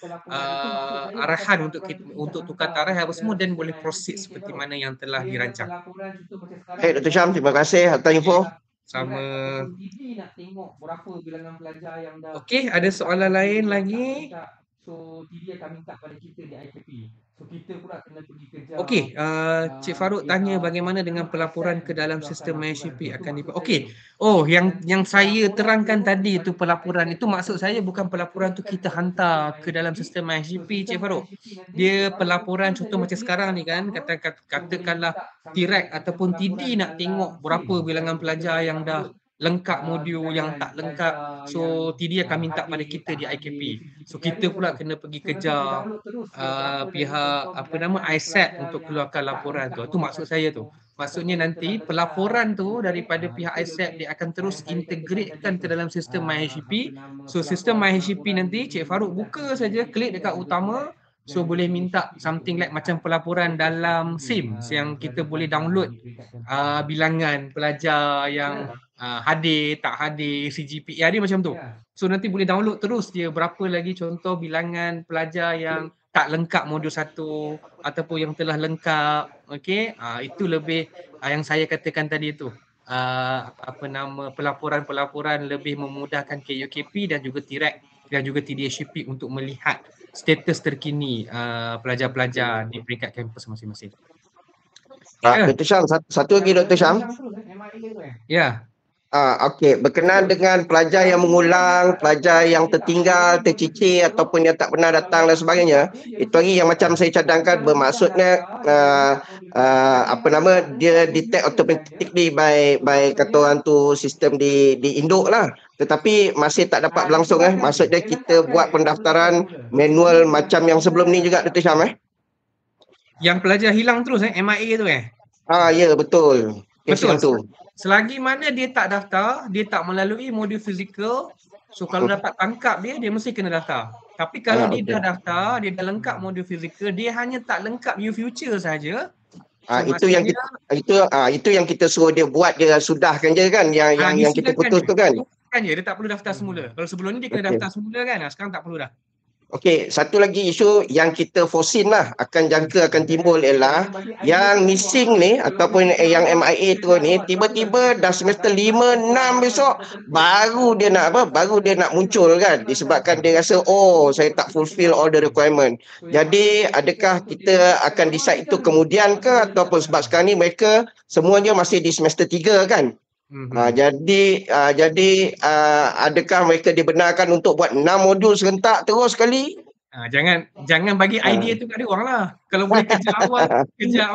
arahan untuk tukar tarikh apa semua, dan boleh proceed seperti mana yang telah dirancang. Baik Dr. Hisham, terima kasih atas info. Sama. Okey, ada soalan lain lagi? So TD akan minta pada kita di IKP. So kita pula kena pergi kerja. Okey, Cik Farouk tanya bagaimana dengan pelaporan ke dalam sistem MyHCP akan okey. Oh, yang saya terangkan tadi itu pelaporan itu, maksud saya bukan pelaporan tu kita hantar ke dalam sistem MyHCP Cik Farouk. Dia pelaporan contoh macam sekarang ni kan, katakanlah TIREK ataupun TD nak tengok berapa bilangan pelajar yang dah lengkap modul, yang tak lengkap. So TD akan minta pada kita di IKP. So kita pula kena pergi kejar pihak ISAT untuk keluarkan laporan tu. Itu maksud saya tu. Maksudnya nanti pelaporan tu daripada pihak ISAT dia akan terus integratekan ke dalam sistem MyHCP. So sistem MyHCP nanti Cik Farouk buka saja, klik dekat utama. So boleh minta something like macam pelaporan dalam SIM yang kita boleh download bilangan pelajar yang hadir, tak hadir, CGPA dia macam tu. So nanti boleh download terus dia berapa lagi contoh bilangan pelajar yang tak lengkap modul 1 ataupun yang telah lengkap. Okey, itu lebih yang saya katakan tadi tu. Pelaporan-pelaporan lebih memudahkan KUKP dan juga TIREK dan juga TDHCP untuk melihat status terkini pelajar-pelajar di peringkat kampus masing-masing. Dr. Syam, satu lagi Dr. Syam. Ya. Okey, berkenaan dengan pelajar yang mengulang, pelajar yang tertinggal, tercicir ataupun yang tak pernah datang dan sebagainya, itu lagi yang macam saya cadangkan bermaksudnya dia detect automatically by kata orang tu sistem di induk lah. Tetapi masih tak dapat berlangsung maksudnya kita buat pendaftaran manual macam yang sebelum ni juga Dr. Syam Yang pelajar hilang terus MIA tu ya betul. Betul tu. Selagi mana dia tak daftar, dia tak melalui modul fizikal, so kalau dapat tangkap dia mesti kena daftar. Tapi kalau dia dah daftar, dia dah lengkap modul fizikal, dia hanya tak lengkap U-Future saja. Itu yang kita suruh dia buat, dia sudahkan je kan yang kita putus tu kan. Dia tak perlu daftar semula. Kalau sebelum ni dia kena daftar semula kan. Sekarang tak perlu dah. Okey, satu lagi isu yang kita foreseen lah akan jangka akan timbul ialah yang missing ni ataupun yang MIA tu ni tiba-tiba dah semester 5, 6 besok baru dia nak muncul kan, disebabkan dia rasa saya tak fulfill all the requirement. Jadi adakah kita akan decide itu kemudian ke ataupun sebab sekarang ni mereka semuanya masih di semester 3 kan? Jadi adakah mereka dibenarkan untuk buat 6 modul serentak terus sekali? Jangan bagi idea tu kat dia orang lah. Kalau boleh kerja awal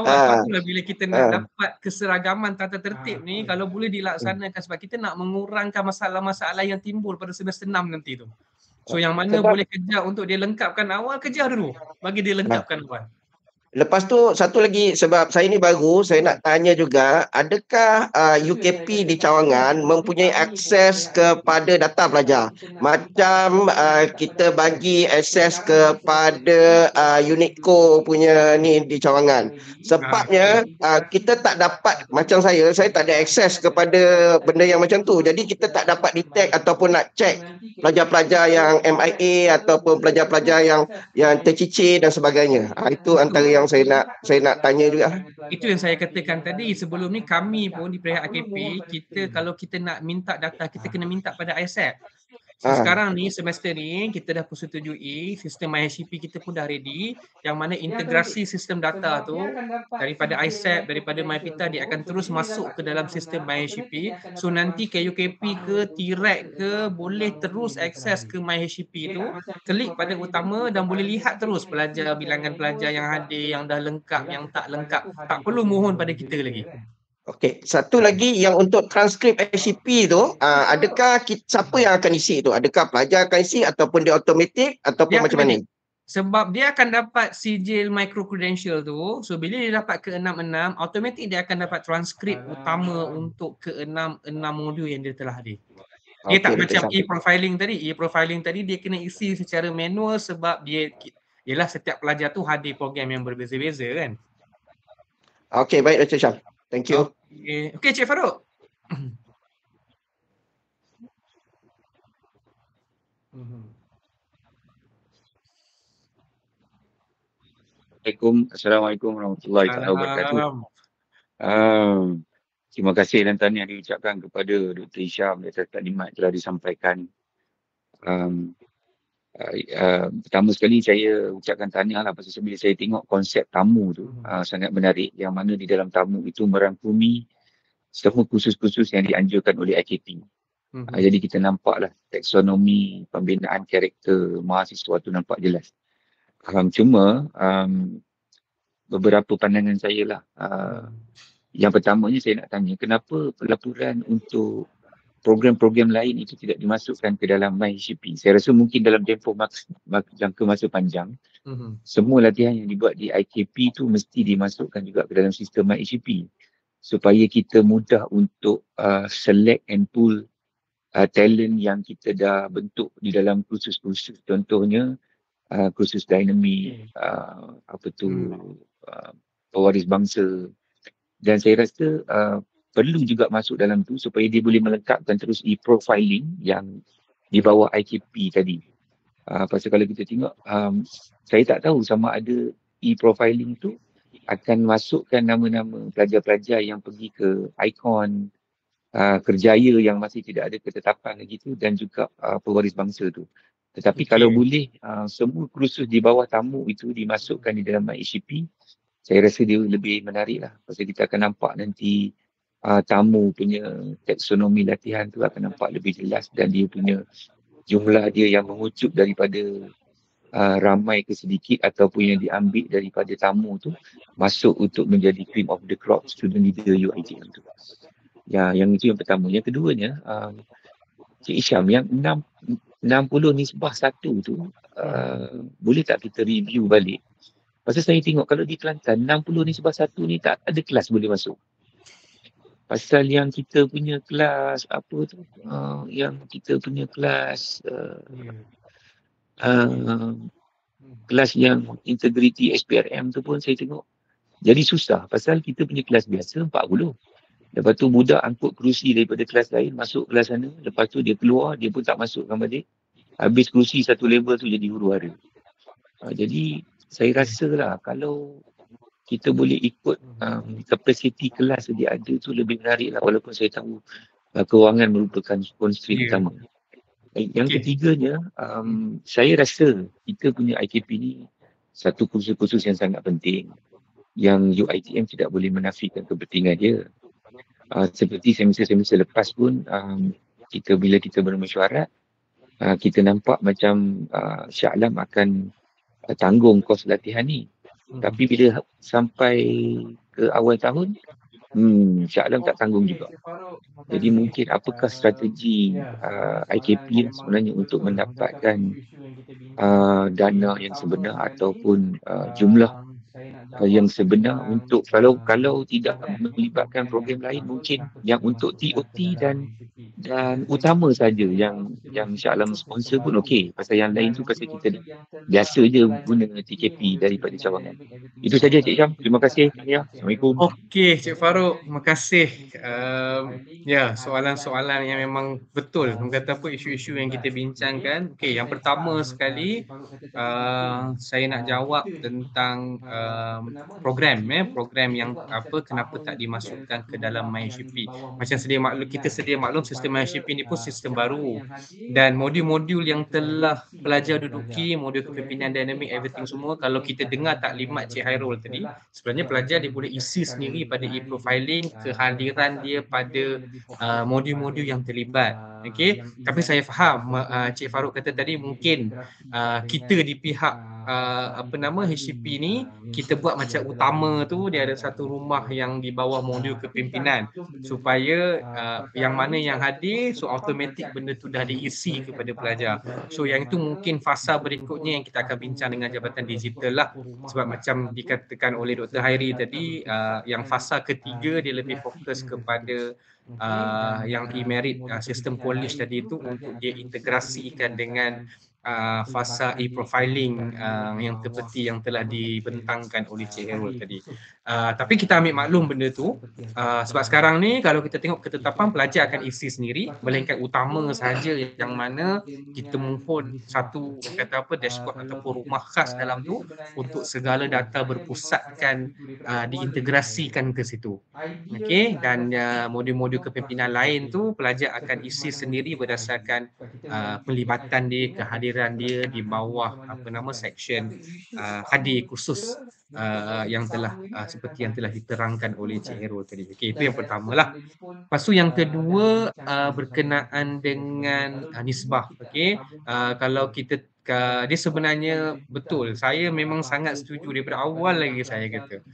patutlah bila kita nak dapat keseragaman tata tertib ni, kalau boleh dilaksanakan sebab kita nak mengurangkan masalah-masalah yang timbul pada semester 6 nanti tu. So yang mana boleh kejar untuk dia lengkapkan awal, kejar dulu bagi dia lengkapkan awal. Lepas tu satu lagi, sebab saya ni baru, saya nak tanya juga, adakah UKP di Cawangan mempunyai akses kepada data pelajar? Macam kita bagi akses kepada Unico punya ni di Cawangan. Sebabnya kita tak dapat, macam saya tak ada akses kepada benda yang macam tu. Jadi kita tak dapat detect ataupun nak check pelajar-pelajar yang MIA ataupun pelajar-pelajar yang tercicir dan sebagainya. Itu antara yang saya nak tanya juga. Itu yang saya katakan tadi, sebelum ni kami pun di pihak AKP, kalau kita nak minta data, kita kena minta pada ISAP. So sekarang ni semester ni kita dah persetujui sistem MyHCP kita pun dah ready, yang mana integrasi sistem data tu daripada ISAP, daripada MyPita, dia akan terus masuk ke dalam sistem MyHCP. So nanti KUKP ke TIREK ke boleh terus akses ke MyHCP tu, klik pada utama dan boleh lihat terus pelajar, bilangan pelajar yang hadir, yang dah lengkap, yang tak lengkap. Tak perlu mohon pada kita lagi. Okey, satu lagi yang untuk transkrip HCP tu, adakah siapa yang akan isi tu? Adakah pelajar akan isi ataupun dia automatik ataupun macam mana? Sebab dia akan dapat sijil micro credential tu, so bila dia dapat ke 6-6, automatik dia akan dapat transkrip utama untuk ke 6 modul yang dia telah hadir. Dia tak macam e-profiling tadi. E-profiling tadi dia kena isi secara manual sebab ialah setiap pelajar tu hadir program yang berbeza-beza kan. Okey, baik Dr. Syam. Thank you. Okey, Cik Farouk. Assalamualaikum warahmatullahi wabarakatuh. Terima kasih dan tahniah diucapkan kepada Dr. Hisham atas taklimat telah disampaikan. Pertama sekali saya ucapkan tahniah lah pasal bila saya tengok konsep tamu tu sangat menarik, yang mana di dalam tamu itu merangkumi semua kursus-kursus yang dianjurkan oleh IKP. Jadi kita nampaklah taksonomi pembinaan karakter mahasiswa tu nampak jelas. Cuma beberapa pandangan saya lah. Yang pertamanya saya nak tanya, kenapa pelaporan untuk program-program lain itu tidak dimasukkan ke dalam MyHCP? Saya rasa mungkin dalam tempoh jangka masa panjang, semua latihan yang dibuat di IKP itu mesti dimasukkan juga ke dalam sistem MyHCP supaya kita mudah untuk select and pull talent yang kita dah bentuk di dalam kursus-kursus. Contohnya kursus dinamik, pewaris bangsa, dan saya rasa perlu juga masuk dalam tu supaya dia boleh melengkapkan terus e-profiling yang di bawah IKP tadi. Pasal kalau kita tengok, saya tak tahu sama ada e-profiling tu akan masukkan nama-nama pelajar-pelajar yang pergi ke ICON, kerjaya yang masih tidak ada ketetapan lagi tu, dan juga pewaris bangsa tu. Tetapi kalau boleh semua kursus di bawah tamu itu dimasukkan di dalam ICP, saya rasa dia lebih menarik lah. Pasal kita akan nampak nanti tamu punya taksonomi latihan tu akan nampak lebih jelas, dan dia punya jumlah dia yang mengucup daripada ramai ke sedikit ataupun yang diambil daripada tamu tu masuk untuk menjadi cream of the crop student leader UiTM tu. Ya, yang itu yang pertama. Yang keduanya, Cik Isyam, yang 60 nisbah 1 tu, boleh tak kita review balik? Pasal saya tengok kalau di Kelantan 60 nisbah 1 ni tak ada kelas boleh masuk. Pasal yang kita punya kelas yang kita punya kelas kelas yang integriti SPRM tu pun saya tengok jadi susah. Pasal kita punya kelas biasa 40. Lepas tu budak angkut kerusi daripada kelas lain masuk kelas sana. Lepas tu dia keluar, dia pun tak masukkan balik. Habis kerusi satu level tu jadi huru-hara. Jadi saya rasa lah kalau kita boleh ikut kapasiti kelas yang dia ada tu lebih menarik lah, walaupun saya tahu kewangan merupakan constraint utama. Yang ketiganya, saya rasa kita punya IKP ni satu kursus-kursus yang sangat penting yang UiTM tidak boleh menafikan kepentingan dia. Seperti semester-semester lepas pun bila kita bermesyuarat, kita nampak macam Shah Alam akan tanggung kos latihan ni. Tapi bila sampai ke awal tahun, Shah Alam tak tanggung juga. Jadi mungkin apakah strategi IKP sebenarnya untuk mendapatkan dana yang sebenar ataupun jumlah yang sebenar untuk kalau tidak melibatkan program lain, mungkin yang untuk TOT dan utama saja yang Shah Alam sponsor pun okey. Pasal yang lain tu pasal kita biasa je guna TKP daripada cawangan. Itu saja Cik Syam. Terima kasih. Ya, Assalamualaikum. Okey Cik Farouk, terima kasih. Ya, soalan-soalan yang memang betul. Kata apa isu-isu yang kita bincangkan. Okey, yang pertama sekali saya nak jawab tentang program yang kenapa tak dimasukkan ke dalam MyShipi. Macam kita sedia maklum sistem MyShipi ni pun sistem baru, dan modul-modul yang telah pelajar duduki, modul kepimpinan dinamik, everything semua, kalau kita dengar taklimat Cik Hairul tadi, sebenarnya pelajar dia boleh isi sendiri pada e-profiling kehadiran dia pada modul-modul yang terlibat. Okey, tapi saya faham Cik Farouk kata tadi mungkin kita di pihak HCP ni kita buat macam utama tu dia ada satu rumah yang di bawah modul kepimpinan supaya yang mana yang hadir, so automatik benda tu dah diisi kepada pelajar. So yang itu mungkin fasa berikutnya yang kita akan bincang dengan Jabatan Digital lah, sebab macam dikatakan oleh Dr. Hairi tadi, yang fasa ketiga dia lebih fokus kepada yang e-merit sistem college tadi itu untuk dia integrasikan dengan fasa e-profiling yang seperti yang telah dibentangkan oleh Cik Hairul tadi. Tapi kita ambil maklum benda tu, sebab sekarang ni kalau kita tengok ketetapan, pelajar akan isi sendiri, melainkan utama sahaja yang mana kita mohon satu dashboard ataupun rumah khas dalam tu untuk segala data berpusatkan diintegrasikan ke situ. Okey, dan modul-modul kepimpinan lain tu pelajar akan isi sendiri berdasarkan pelibatan dia, kehadiran dia di bawah section hadir khusus yang telah seperti yang telah diterangkan oleh Cik Hairul tadi. Okey, itu yang pertama lah. Lepas tu yang kedua berkenaan dengan nisbah. Okey, kalau kita dia sebenarnya betul, saya memang sangat setuju daripada awal lagi saya kata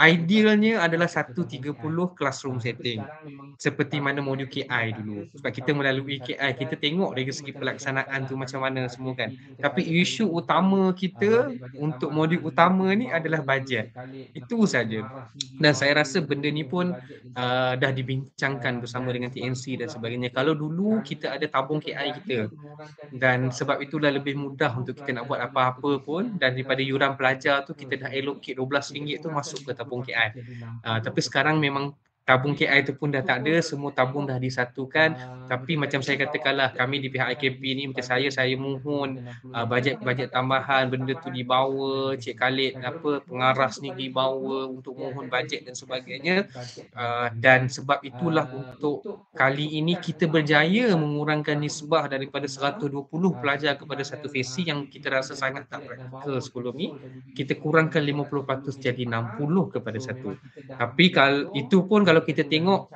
idealnya adalah 1:30 classroom setting seperti mana modul KI dulu, sebab kita melalui KI kita tengok dari segi pelaksanaan tu macam mana semua kan. Tapi isu utama kita untuk modul utama ni adalah bajet, itu saja. Dan saya rasa benda ni pun dah dibincangkan bersama dengan TNC dan sebagainya. Kalau dulu kita ada tabung KI kita, dan sebab itulah lebih mudah mudah untuk kita nak buat apa-apa pun, dan daripada yuran pelajar tu kita dah allocate RM12 tu masuk ke tabung KI. Tapi sekarang memang tabung KI tu pun dah tak ada, semua tabung dah disatukan. Tapi macam saya katakanlah, kami di pihak IKP ni, macam saya mohon bajet tambahan, benda tu dibawa, Cik Khalid pengaras ni dibawa untuk mohon bajet dan sebagainya. Dan sebab itulah untuk kali ini kita berjaya mengurangkan nisbah daripada 120 pelajar kepada satu fesi yang kita rasa sangat tak praktikal sebelum ni. Kita kurangkan 50% jadi 60 kepada satu. Tapi kalau itu pun kalau kita tengok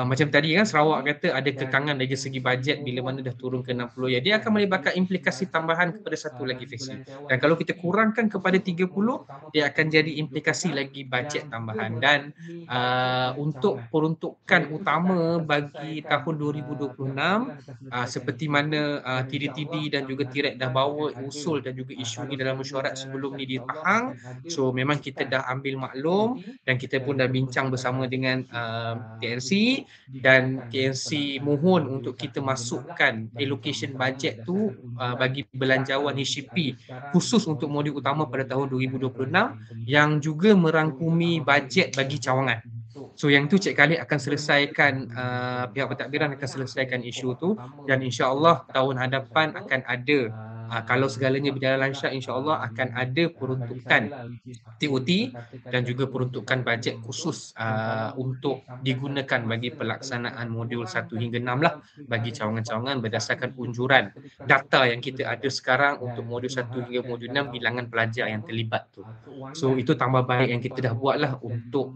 macam tadi kan Sarawak kata ada kekangan dari segi bajet bila mana dah turun ke 60, ya dia akan melibatkan implikasi tambahan kepada satu lagi fesi. Dan kalau kita kurangkan kepada 30, dia akan jadi implikasi lagi bajet tambahan. Dan untuk peruntukan utama bagi tahun 2026 seperti mana TD dan juga TIRET dah bawa usul dan juga isu ni dalam mesyuarat sebelum ni di Pahang. So memang kita dah ambil maklum dan kita pun dah bincang bersama dengan TNC, dan TNC mohon untuk kita masukkan allocation bajet tu bagi belanjawan HCP khusus untuk modul utama pada tahun 2026 yang juga merangkumi bajet bagi cawangan. So yang tu Cik Khalid akan selesaikan, pihak pentadbiran akan selesaikan isu tu, dan insya-Allah tahun hadapan akan ada kalau segalanya berjalan lancar, insya-Allah akan ada peruntukan TOT dan juga peruntukan bajet khusus untuk digunakan bagi pelaksanaan modul 1 hingga 6 lah bagi cawangan-cawangan berdasarkan unjuran data yang kita ada sekarang untuk modul 1 hingga modul 6 bilangan pelajar yang terlibat tu. So itu tambah baik yang kita dah buat lah untuk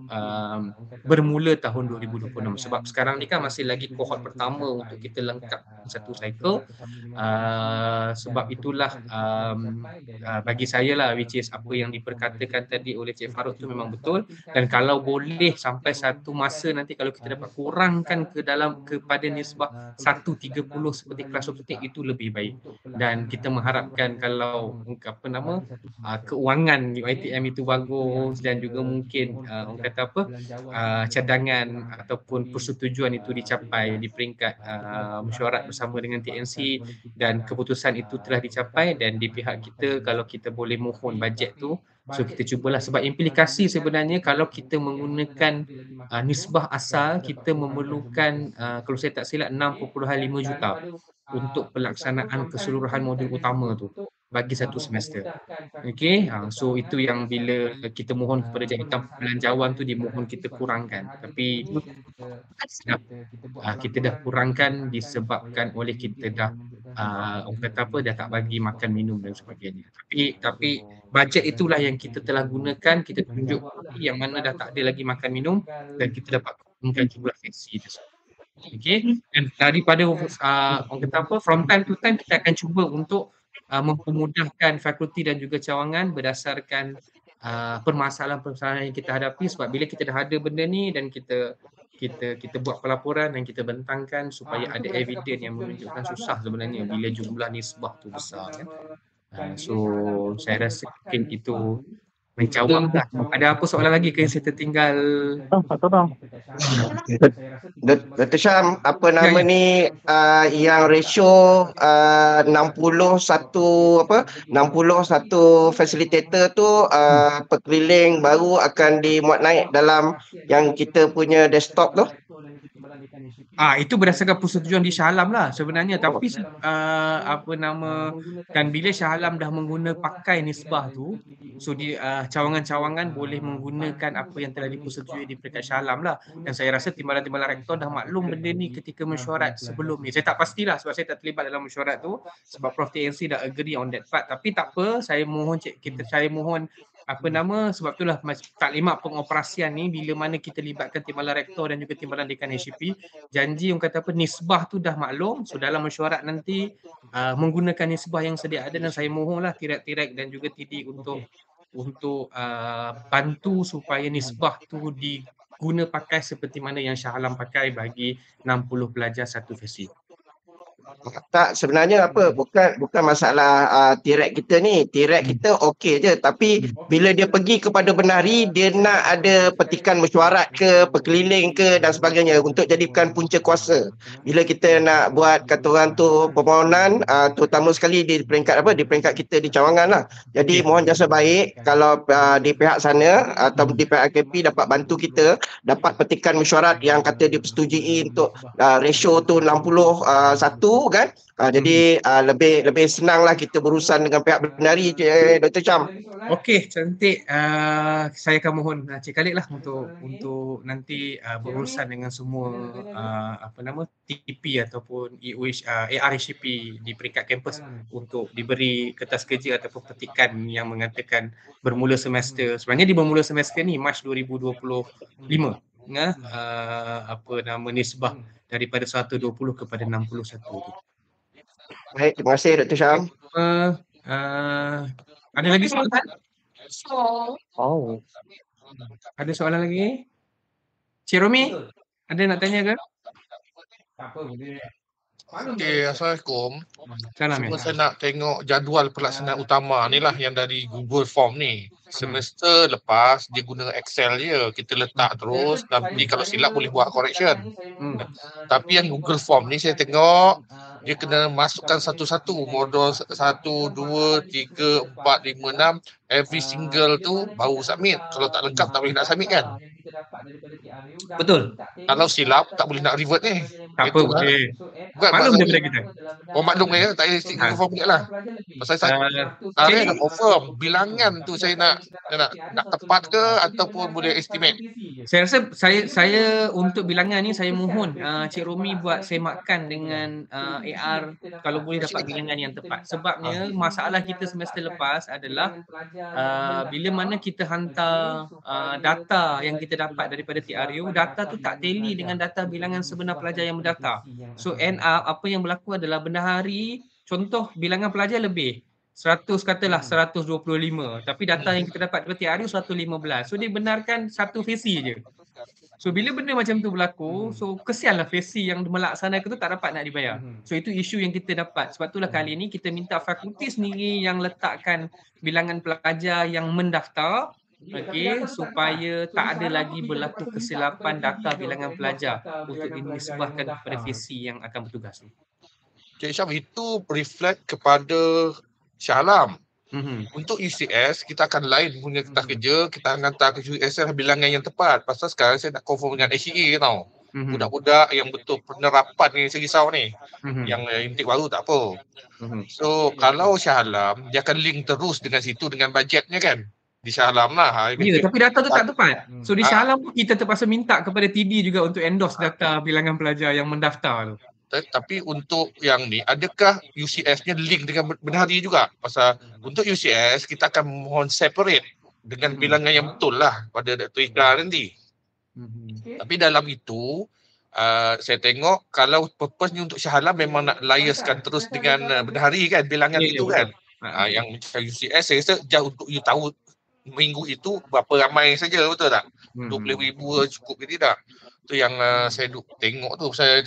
bermula tahun 2026, sebab sekarang ni kan masih lagi kohort pertama untuk kita lengkap satu cycle. Sebab itulah bagi saya lah, which is apa yang diperkatakan tadi oleh Cik Farouk tu memang betul, dan kalau boleh sampai satu masa nanti kalau kita dapat kurangkan kepada nisbah 1:30 seperti kelas optik, itu lebih baik. Dan kita mengharapkan kalau keuangan UiTM itu bagus dan juga mungkin orang kata cadangan ataupun persetujuan itu dicapai di peringkat mesyuarat bersama dengan TNC dan keputusan itu telah dicapai, dan di pihak kita kalau kita boleh mohon bajet tu, so kita cubalah, sebab implikasi sebenarnya kalau kita menggunakan nisbah asal, kita memerlukan kalau saya tak silap 6.5 juta untuk pelaksanaan keseluruhan modul utama tu bagi satu semester. Okey, so itu yang bila kita mohon kepada jabatan belanjawan tu dimohon kita kurangkan, tapi kita dah kurangkan disebabkan oleh kita dah orang kata dah tak bagi makan minum dan sebagainya. Tapi bajet itulah yang kita telah gunakan, kita tunjuk yang mana dah tak ada lagi makan minum dan kita dapat kurangkan jumlah fesi tersebut. Okey, dan daripada orang kata from time to time kita akan cuba untuk mempermudahkan fakulti dan juga cawangan berdasarkan permasalahan-permasalahan yang kita hadapi, sebab bila kita dah ada benda ni dan kita buat pelaporan dan kita bentangkan supaya ada evidence yang menunjukkan susah sebenarnya bila jumlah nisbah tu besar kan. So saya rasa mungkin itu menjawab lah. Ada apa soalan lagi ke yang saya tertinggal? Dr. Syam, apa nama ni yang ratio 60 satu facilitator tu per keliling baru akan dimuat naik dalam yang kita punya desktop tu? Itu berdasarkan persetujuan di Shah Alam lah sebenarnya, tapi dan bila Shah Alam dah pakai nisbah tu, so di cawangan-cawangan boleh menggunakan apa yang telah dipersetujui di peringkat Shah Alam lah. Dan saya rasa timbalan-timbalan rektor dah maklum benda ni ketika mesyuarat sebelum ni. Saya tak pastilah sebab saya tak terlibat dalam mesyuarat tu, sebab Prof TNC dah agree on that part. Tapi tak apa, saya mohon sebab itulah taklimat pengoperasian ni bila mana kita libatkan timbalan rektor dan juga timbalan dekan HCP, janji orang kata nisbah tu dah maklum. So dalam mesyuarat nanti menggunakan nisbah yang sedia ada, dan saya mohonlah TIRET dan juga TD untuk bantu supaya nisbah tu diguna pakai seperti mana yang Shah Alam pakai bagi 60 pelajar satu fesi. Tak, sebenarnya apa, bukan masalah T-Rex kita ni. T-Rex kita okey je, tapi bila dia pergi kepada benari, dia nak ada petikan mesyuarat ke, berkeliling ke dan sebagainya untuk jadikan punca kuasa. Bila kita nak buat kata orang tu permohonan, terutama sekali di peringkat di peringkat kita di cawangan lah. Jadi mohon jasa baik kalau di pihak sana atau di pihak AKP dapat bantu kita dapat petikan mesyuarat yang kata dipersetujui untuk ratio tu 61 kan. Jadi lebih senanglah kita berurusan dengan pihak benari, Dr. Syam. Okey, cantik. Saya akan mohon Cik Khalid lah untuk nanti berurusan dengan semua TP ataupun ARHCP di peringkat kampus untuk diberi kertas kerja ataupun petikan yang mengatakan bermula semester. Sebenarnya di bermula semester ni Mac 2025. Nisbah daripada 120 kepada 61 tu. Baik, terima kasih Dr. Syam. Ada lagi soalan? Ada soalan lagi? Cik Romi, ada nak tanya ke? Okay, Assalamualaikum. Salam. Cuma saya nak tengok jadual pelaksanaan utama ni lah yang dari Google Form ni. Semester lepas dia guna Excel je, kita letak terus, nanti kalau silap boleh buat correction. Tapi yang Google Form ni saya tengok dia kena masukkan satu-satu, modul 1, 2, 3, 4, 5, 6, every single tu baru submit. Kalau tak lengkap tak boleh nak submit kan? Betul. Kalau silap tak boleh nak revert ni. Tak apa, boleh. Maklum daripada kita. Oh, maklum ya, tak payah stick Google Form pula lah. Pasal saya nak confirm bilangan tu saya nak tepat ke ataupun boleh estimate. Saya rasa saya untuk bilangan ni saya mohon Cik Romi buat semakan dengan AR kalau boleh dapat bilangan yang tepat. Sebabnya masalah kita semester lepas adalah bila mana kita hantar data yang kita dapat daripada TRU, data tu tak tally dengan data bilangan sebenar pelajar yang mendaftar. So end up apa yang berlaku adalah bendahari, contoh bilangan pelajar lebih 100 katalah 125, tapi data yang kita dapat daripada TRU 115. So dia benarkan satu fesi je. So bila benda macam tu berlaku, so kesianlah fesi yang melaksanakan tu tak dapat nak dibayar. So itu isu yang kita dapat. Sebab itulah kali ni kita minta fakulti sendiri yang letakkan bilangan pelajar yang mendaftar, supaya tak ada lagi berlaku kesilapan data bilangan pelajar untuk dinisbahkan kepada fesi yang akan bertugas. Cik Syam, itu reflect kepada Shah Alam. Untuk UCS, kita akan lain punya kertas kerja, kita akan hantar ke UCS bilangan yang tepat. Pasal sekarang saya nak confirm dengan HCA tau. Budak-budak yang betul penerapan ni saya risau ni. Yang intake baru tak apa. So kalau Shah Alam, dia akan link terus dengan situ dengan bajetnya kan. Di Shah Alam lah. Ya, tapi data tu tak tepat. So di Shah Alam kita terpaksa minta kepada TD juga untuk endorse data bilangan pelajar yang mendaftar tu. Tapi untuk yang ni, adakah UCS-nya link dengan benari juga? Pasal untuk UCS, kita akan mohon separate dengan bilangan yang betul lah pada Dr. Ika nanti. Tapi dalam itu, saya tengok kalau purpose-nya untuk Shah Alam memang nak liaiskan terus dengan benari kan, bilangan itu kan. Yang macam UCS, saya rasa jauh untuk you tahu minggu itu berapa ramai saja, betul tak? 20,000 cukup ke tidak? Itu yang saya tengok tu. Saya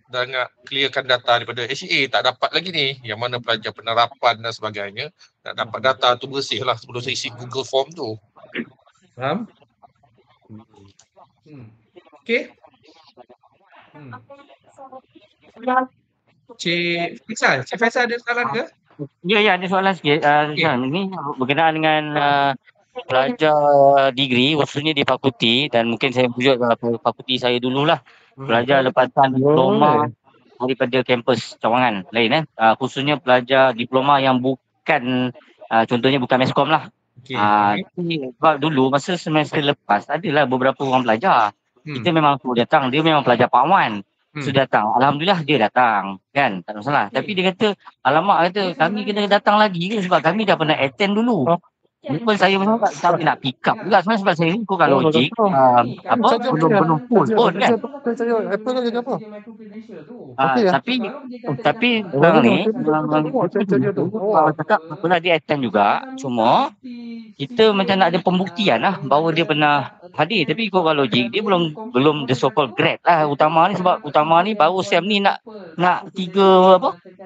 nak clearkan data daripada HCA, tak dapat lagi ni. Yang mana pelajar penerapan dan sebagainya. Nak dapat data tu bersih lah sebelum saya isi Google Form tu. Faham? Okey. Cik Faisal ada soalan ke? Ya, ada soalan sikit. Ini berkenaan dengan pelajar degree, khususnya di fakulti, dan mungkin saya wujud fakulti saya dululah. Pelajar lepasan diploma daripada kampus cawangan lain khususnya pelajar diploma yang bukan contohnya bukan meskom lah. Sebab dulu masa semester lepas adalah beberapa orang pelajar kita memang suruh datang, dia memang pelajar Pak Wan sudah datang, alhamdulillah dia datang kan, tak ada masalah. Tapi dia kata alamak, kata kami kena datang lagi ke sebab kami dah pernah attend dulu. Walaupun saya memang tak nak pick up juga sebenarnya sebab saya ikutkan logik belum full pun kan. Tapi sekarang ni cakap pernah dia attend juga, cuma kita macam nak ada pembuktian lah bahawa dia pernah Hadir tapi ikut logik dia belum the so called grad lah utama ni, sebab utama ni baru SEM ni nak 3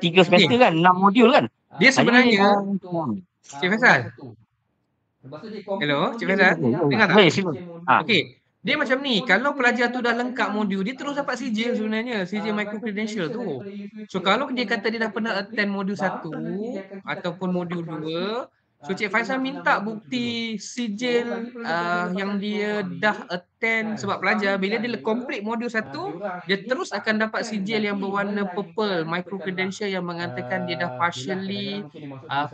semester kan, 6 modul kan. Dia sebenarnya Cik Faisal. Hello, Cik Faisal. Dengar tak? Okey. Dia macam ni, kalau pelajar tu dah lengkap modul, dia terus dapat sijil sebenarnya, sijil micro credential tu. So kalau dia kata dia dah pernah attend modul 1 ataupun modul 2, so Cik Faisal minta bukti sijil yang dia dah attend, sebab pelajar bila dia complete modul 1, dia terus akan dapat sijil yang berwarna purple, micro credential yang mengatakan dia dah partially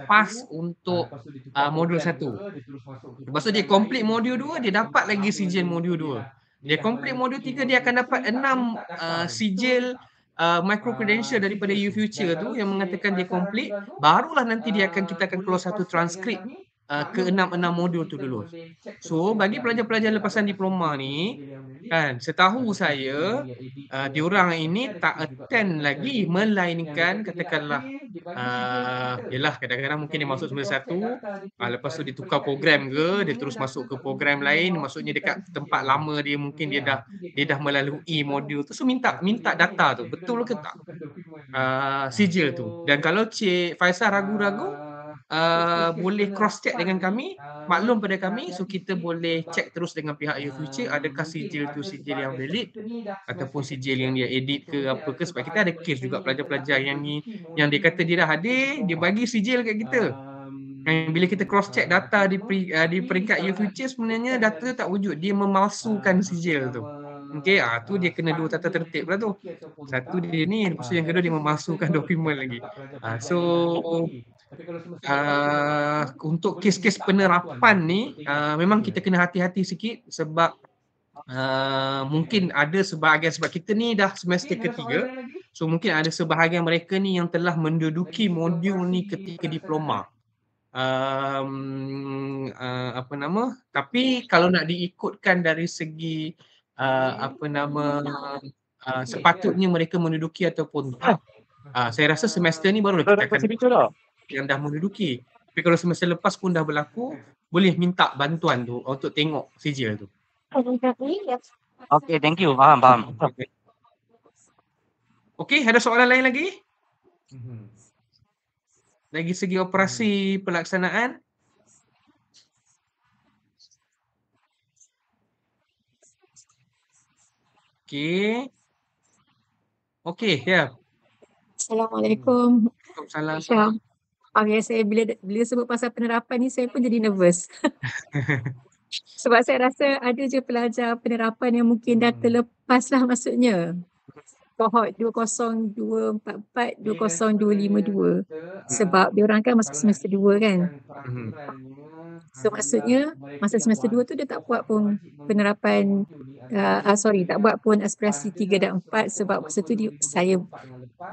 pass untuk modul 1. Lepas tu dia complete modul 2, dia dapat lagi sijil modul 2. Dia complete modul 3, dia akan dapat 6 sijil micro credential daripada U-Future tu yang mengatakan dia complete. Barulah nanti kita akan keluar satu transkrip ke 6 modul tu dulu. So bagi pelajar-pelajar lepasan diploma ni kan, setahu saya diorang ini tak attend lagi, melainkan katakanlah yalah kadang-kadang mungkin dia masuk semester 1, lepas tu dia tukar program ke, dia terus masuk ke program lain, maksudnya dekat tempat lama dia mungkin dia dah melalui modul tu. So minta data tu betul ke tak sijil tu. Dan kalau Cik Faisal ragu-ragu, boleh cross check dengan kami, maklum pada kami, so kita boleh check terus dengan pihak U-Future adakah sijil tu sijil yang valid ataupun sijil yang dia edit ke apa ke, sebab kita ada case juga pelajar-pelajar yang dia kata dia dah hadir, dia bagi sijil kat kita. Bila kita cross check data di peringkat U-Future, sebenarnya data tu tak wujud, dia memalsukan sijil tu. Okey, tu dia kena 2 tata tertib lah tu. Satu dia ni, lepas tu yang kedua dia memalsukan dokumen lagi. Untuk kes-kes penerapan ni memang kita kena hati-hati sikit, sebab mungkin ada sebahagian, sebab kita ni dah semester ketiga, so mungkin ada sebahagian mereka ni yang telah menduduki modul ni ketika diploma. Tapi kalau nak diikutkan dari segi sepatutnya mereka menduduki ataupun tak, saya rasa semester ni baru kita akan yang dah menduduki. Tapi kalau semester lepas pun dah berlaku, boleh minta bantuan tu untuk tengok sijil tu. Okay, thank you. Faham. Okay, ada soalan lain lagi? Dari segi operasi pelaksanaan? Okay, ya. Assalamualaikum. Waalaikumsalam. Okay, saya bila sebut pasal penerapan ni, saya pun jadi nervous. Sebab saya rasa ada je pelajar penerapan yang mungkin dah terlepas lah maksudnya. Cohort 20244, 20252. Sebab diorang kan masuk semester 2 kan. So maksudnya masa semester 2 tu dia tak buat pun penerapan, tak buat pun aspirasi 3 dan 4 sebab masa tu saya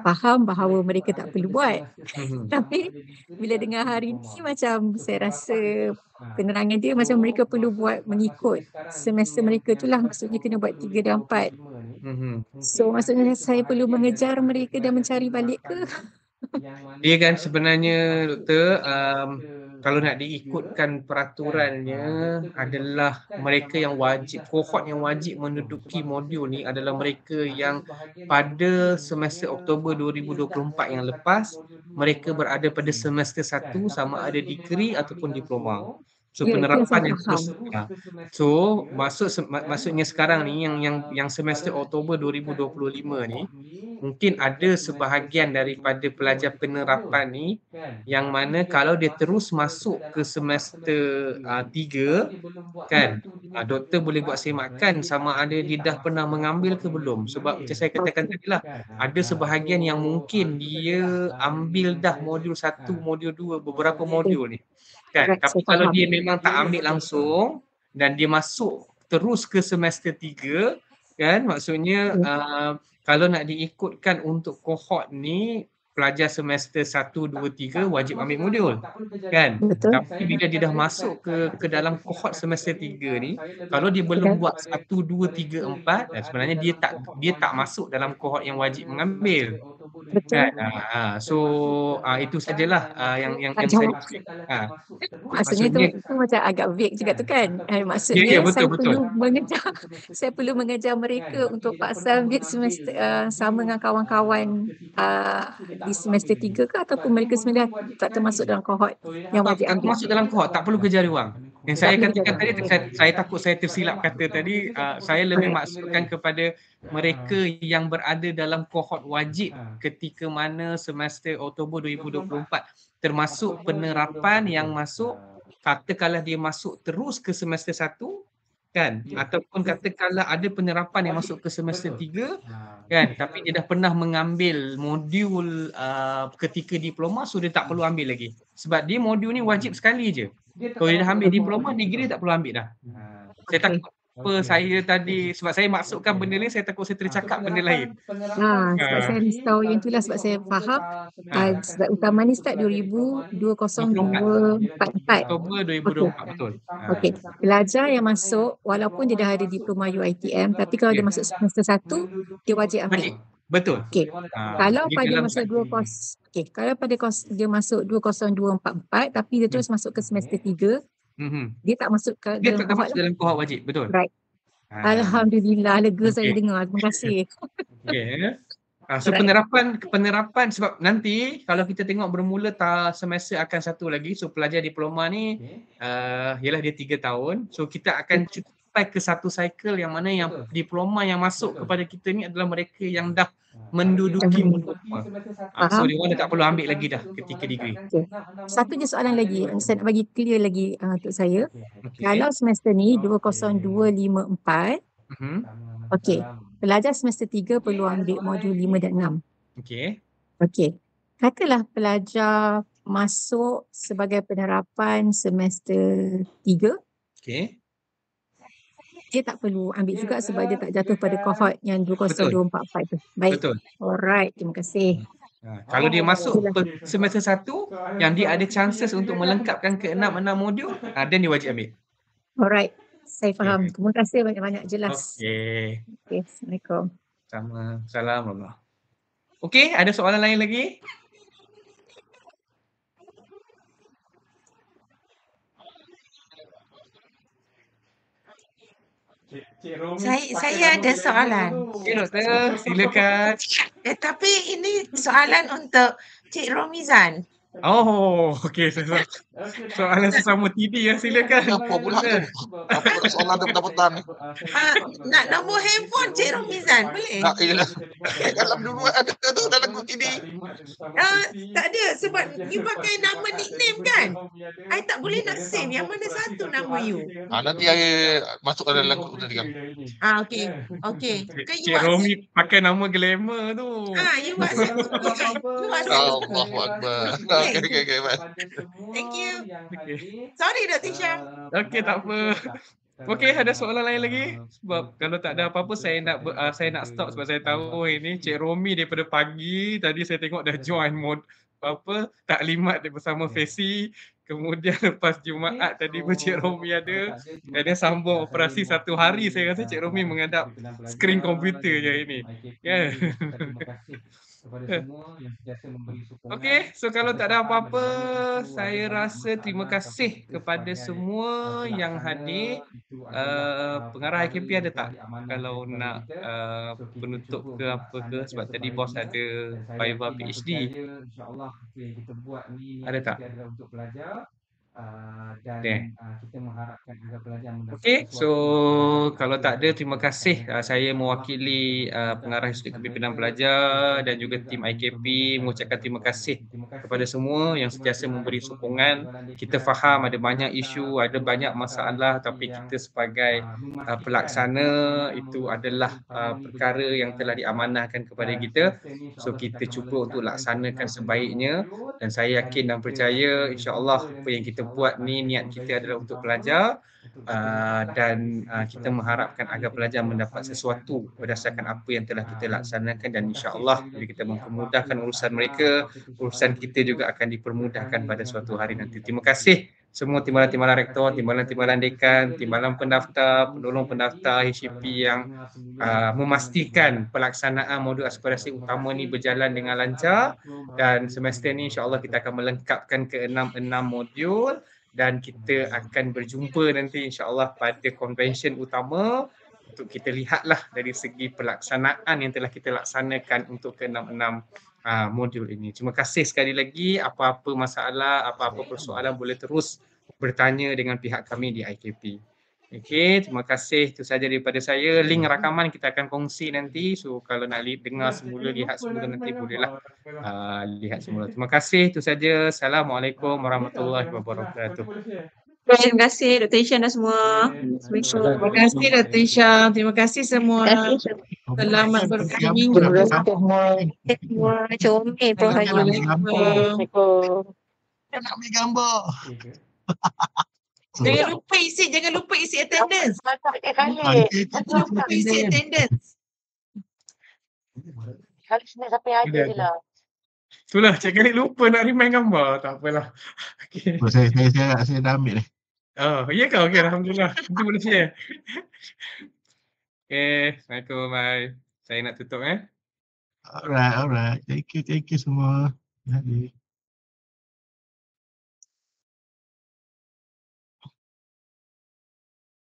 faham bahawa mereka tak perlu buat. Tapi bila dengar hari ni macam saya rasa penerangan dia macam mereka perlu buat mengikut semester mereka tu lah, maksudnya kena buat 3 dan 4. So maksudnya saya perlu mengejar mereka dan mencari balik ke? Dia kan sebenarnya doktor, kalau nak diikutkan peraturannya adalah mereka yang wajib, kohort yang wajib menduduki modul ni adalah mereka yang pada semester Oktober 2024 yang lepas mereka berada pada semester 1 sama ada degree ataupun diploma. So penerapan yang terus. So maksudnya sekarang ni yang semester Oktober 2025 ni mungkin ada sebahagian daripada pelajar penerapan ni yang mana kalau dia terus masuk ke semester 3 kan, doktor boleh buat semakan sama ada dia dah pernah mengambil ke belum. Sebab macam saya katakan tadi lah, ada sebahagian yang mungkin dia ambil dah modul 1, modul 2, beberapa modul ni kan. Tapi kalau dia memang tak ambil langsung dan dia masuk terus ke semester 3 kan, maksudnya kalau nak diikutkan untuk kohort ni pelajar semester 1, 2, 3 wajib ambil modul kan. Tapi bila dia dah masuk ke dalam kohort semester 3 ni, kalau dia belum buat 1, 2, 3, 4, sebenarnya dia tak masuk dalam kohort yang wajib mengambil. Betul. So itu sajalah yang Tak saya jawab. Maksudnya maksudnya tu macam agak vague juga tu kan. ya, Maksudnya saya betul. perlu mengajar mereka untuk pasal ambil semester sama dengan kawan-kawan di semester 3 ke, ataupun mereka sebenarnya tak termasuk dalam kohort yang wajib Tak ambil. masuk dalam kohort, tak perlu kejar ruang. Yang saya perlu katakan kejar tadi, ruang. saya takut saya tersilap kata tadi, saya lebih maksudkan kepada mereka yang berada dalam kohort wajib ketika mana semester Oktober 2024, termasuk penerapan yang masuk, katakanlah dia masuk terus ke semester 1 kan, ataupun katakanlah ada penerapan yang masuk ke semester 3 kan, tapi dia dah pernah mengambil modul ketika diploma, so dia tak perlu ambil lagi. Sebab dia modul ni wajib sekali je. Kalau dia dah ambil diploma, degree tak perlu ambil dah. Saya takut saya tadi, sebab saya maksudkan benda ni, saya takut saya tercakap benda lain. Sebab saya risau yang itulah, sebab saya faham sebab utama ni start 2024. Oktober 2024, betul. Okey, pelajar yang masuk walaupun dia dah ada diploma UiTM, tapi kalau dia masuk semester 1, dia wajib ambil. Betul. Okey. Kalau pada masa kalau pada dia masuk 2024 tapi dia terus masuk ke semester 3, dia tak masuk ke dia dalam tak masuk dalam kohort wajib, betul. Right. Alhamdulillah, lega saya dengar. Terima kasih. So penerapan sebab nanti kalau kita tengok bermula semester akan satu lagi, so pelajar diploma ni ialah dia 3 tahun, so kita akan sampai ke satu cycle yang mana yang diploma yang masuk kepada kita ni adalah mereka yang dah menduduki diploma. So dia tak perlu ambil lagi dah ketika degree. Satu je soalan lagi, saya nak bagi clear lagi untuk saya. Kalau semester ni 20254, okey, pelajar semester 3 perlu ambil modul 5 dan 6. Okey. Katalah pelajar masuk sebagai penerapan semester 3. Dia tak perlu ambil juga sebab dia tak jatuh pada kohort yang 20244 tu. Baik. Betul. Alright, terima kasih. Kalau dia masuk semester 1 yang dia ada chances untuk melengkapkan ke 6 modul, then dia wajib ambil. Alright, saya faham. Terima kasih banyak-banyak, jelas. Okey. Assalamualaikum. Assalamualaikum. Okey, ada soalan lain lagi? Saya ada soalan. Doktor, silakan. Tapi ini soalan untuk Cik Romizan. Oh, okey. Soalan sesama TD ya, silakan. Apa pula tu? Apa soalan petang-petang? Nak nombor handphone Cik Romizan, boleh? Tak, iyalah. Dalam dulu ada tu dalam grup TD. Tak ada, sebab you pakai nama nickname kan? I tak boleh nak save. Yang mana satu nama you? Nanti saya masuk dalam grup nanti kan. Okey. Cik Romi pakai nama glamour tu. You WhatsApp. Allahu Akbar. Okay, bye. Thank you. Sorry Dr. Syam. Okey, tak apa. Okey, ada soalan lain lagi? Sebab kalau tak ada apa-apa saya nak stop sebab saya tahu ini Cik Romi daripada pagi tadi saya tengok dah join taklimat dia bersama Fesi. Kemudian lepas Jumaat tadi pun Cik Romi ada, dan dia sambung operasi 1 hari. Saya rasa Cik Romi menghadap skrin komputer je ini. Okey, so kalau tak ada apa-apa, saya rasa terima kasih kepada semua yang hadir. Pengarah IKP ada tak? Kalau nak penutup ke apa ke, sebab tadi bos ada Viva PhD. Ada tak? Kita mengharapkan agar pelajar mendapat. Okey, so kalau tak ada, terima kasih. Saya mewakili pengarah Institut Kepimpinan Pelajar dan juga tim IKP mengucapkan terima kasih kepada semua yang sentiasa memberi sokongan. Kita faham ada banyak isu, ada banyak masalah, tapi kita sebagai pelaksana itu adalah perkara yang telah diamanahkan kepada kita. So kita cuba untuk laksanakan sebaiknya, dan saya yakin dan percaya insya-Allah apa yang kita buat ni, niat kita adalah untuk pelajar, dan kita mengharapkan agar pelajar mendapat sesuatu berdasarkan apa yang telah kita laksanakan, dan insya-Allah bila kita mempermudahkan urusan mereka, urusan kita juga akan dipermudahkan pada suatu hari nanti. Terima kasih semua timbalan-timbalan rektor, timbalan-timbalan dekan, timbalan pendaftar, penolong pendaftar HCP yang memastikan pelaksanaan modul aspirasi utama ni berjalan dengan lancar, dan semester ni insya-Allah kita akan melengkapkan ke 6 modul dan kita akan berjumpa nanti insya-Allah pada convention utama untuk kita lihatlah dari segi pelaksanaan yang telah kita laksanakan untuk ke 6 modul ini. Terima kasih sekali lagi. Apa-apa masalah, apa-apa persoalan boleh terus bertanya dengan pihak kami di IKP. Okey, terima kasih. Itu saja daripada saya. Link rakaman kita akan kongsi nanti. So kalau nak dengar semula, lihat semula nanti bolehlah lihat semula. Terima kasih. Itu saja. Assalamualaikum warahmatullahi wabarakatuh. Terima kasih Dr. Hisham dan semua. Terima kasih Dr. Hisham. Terima kasih semua. Selamat berkah minggu. Semua comel Prof Haji. Nak ambil gambar. Jangan lupa isi attendance. Jangan lupa isi attendance. Kali sebenarnya sampai ada je lah. Itulah, Cik Khalid lupa nak remind gambar. Tak apalah. Okay. Saya dah ambil dah. Oh, iya kah? Okey, alhamdulillah. Nanti boleh share. Okay, Assalamualaikum. Bye. Saya nak tutup. Alright. Thank you semua.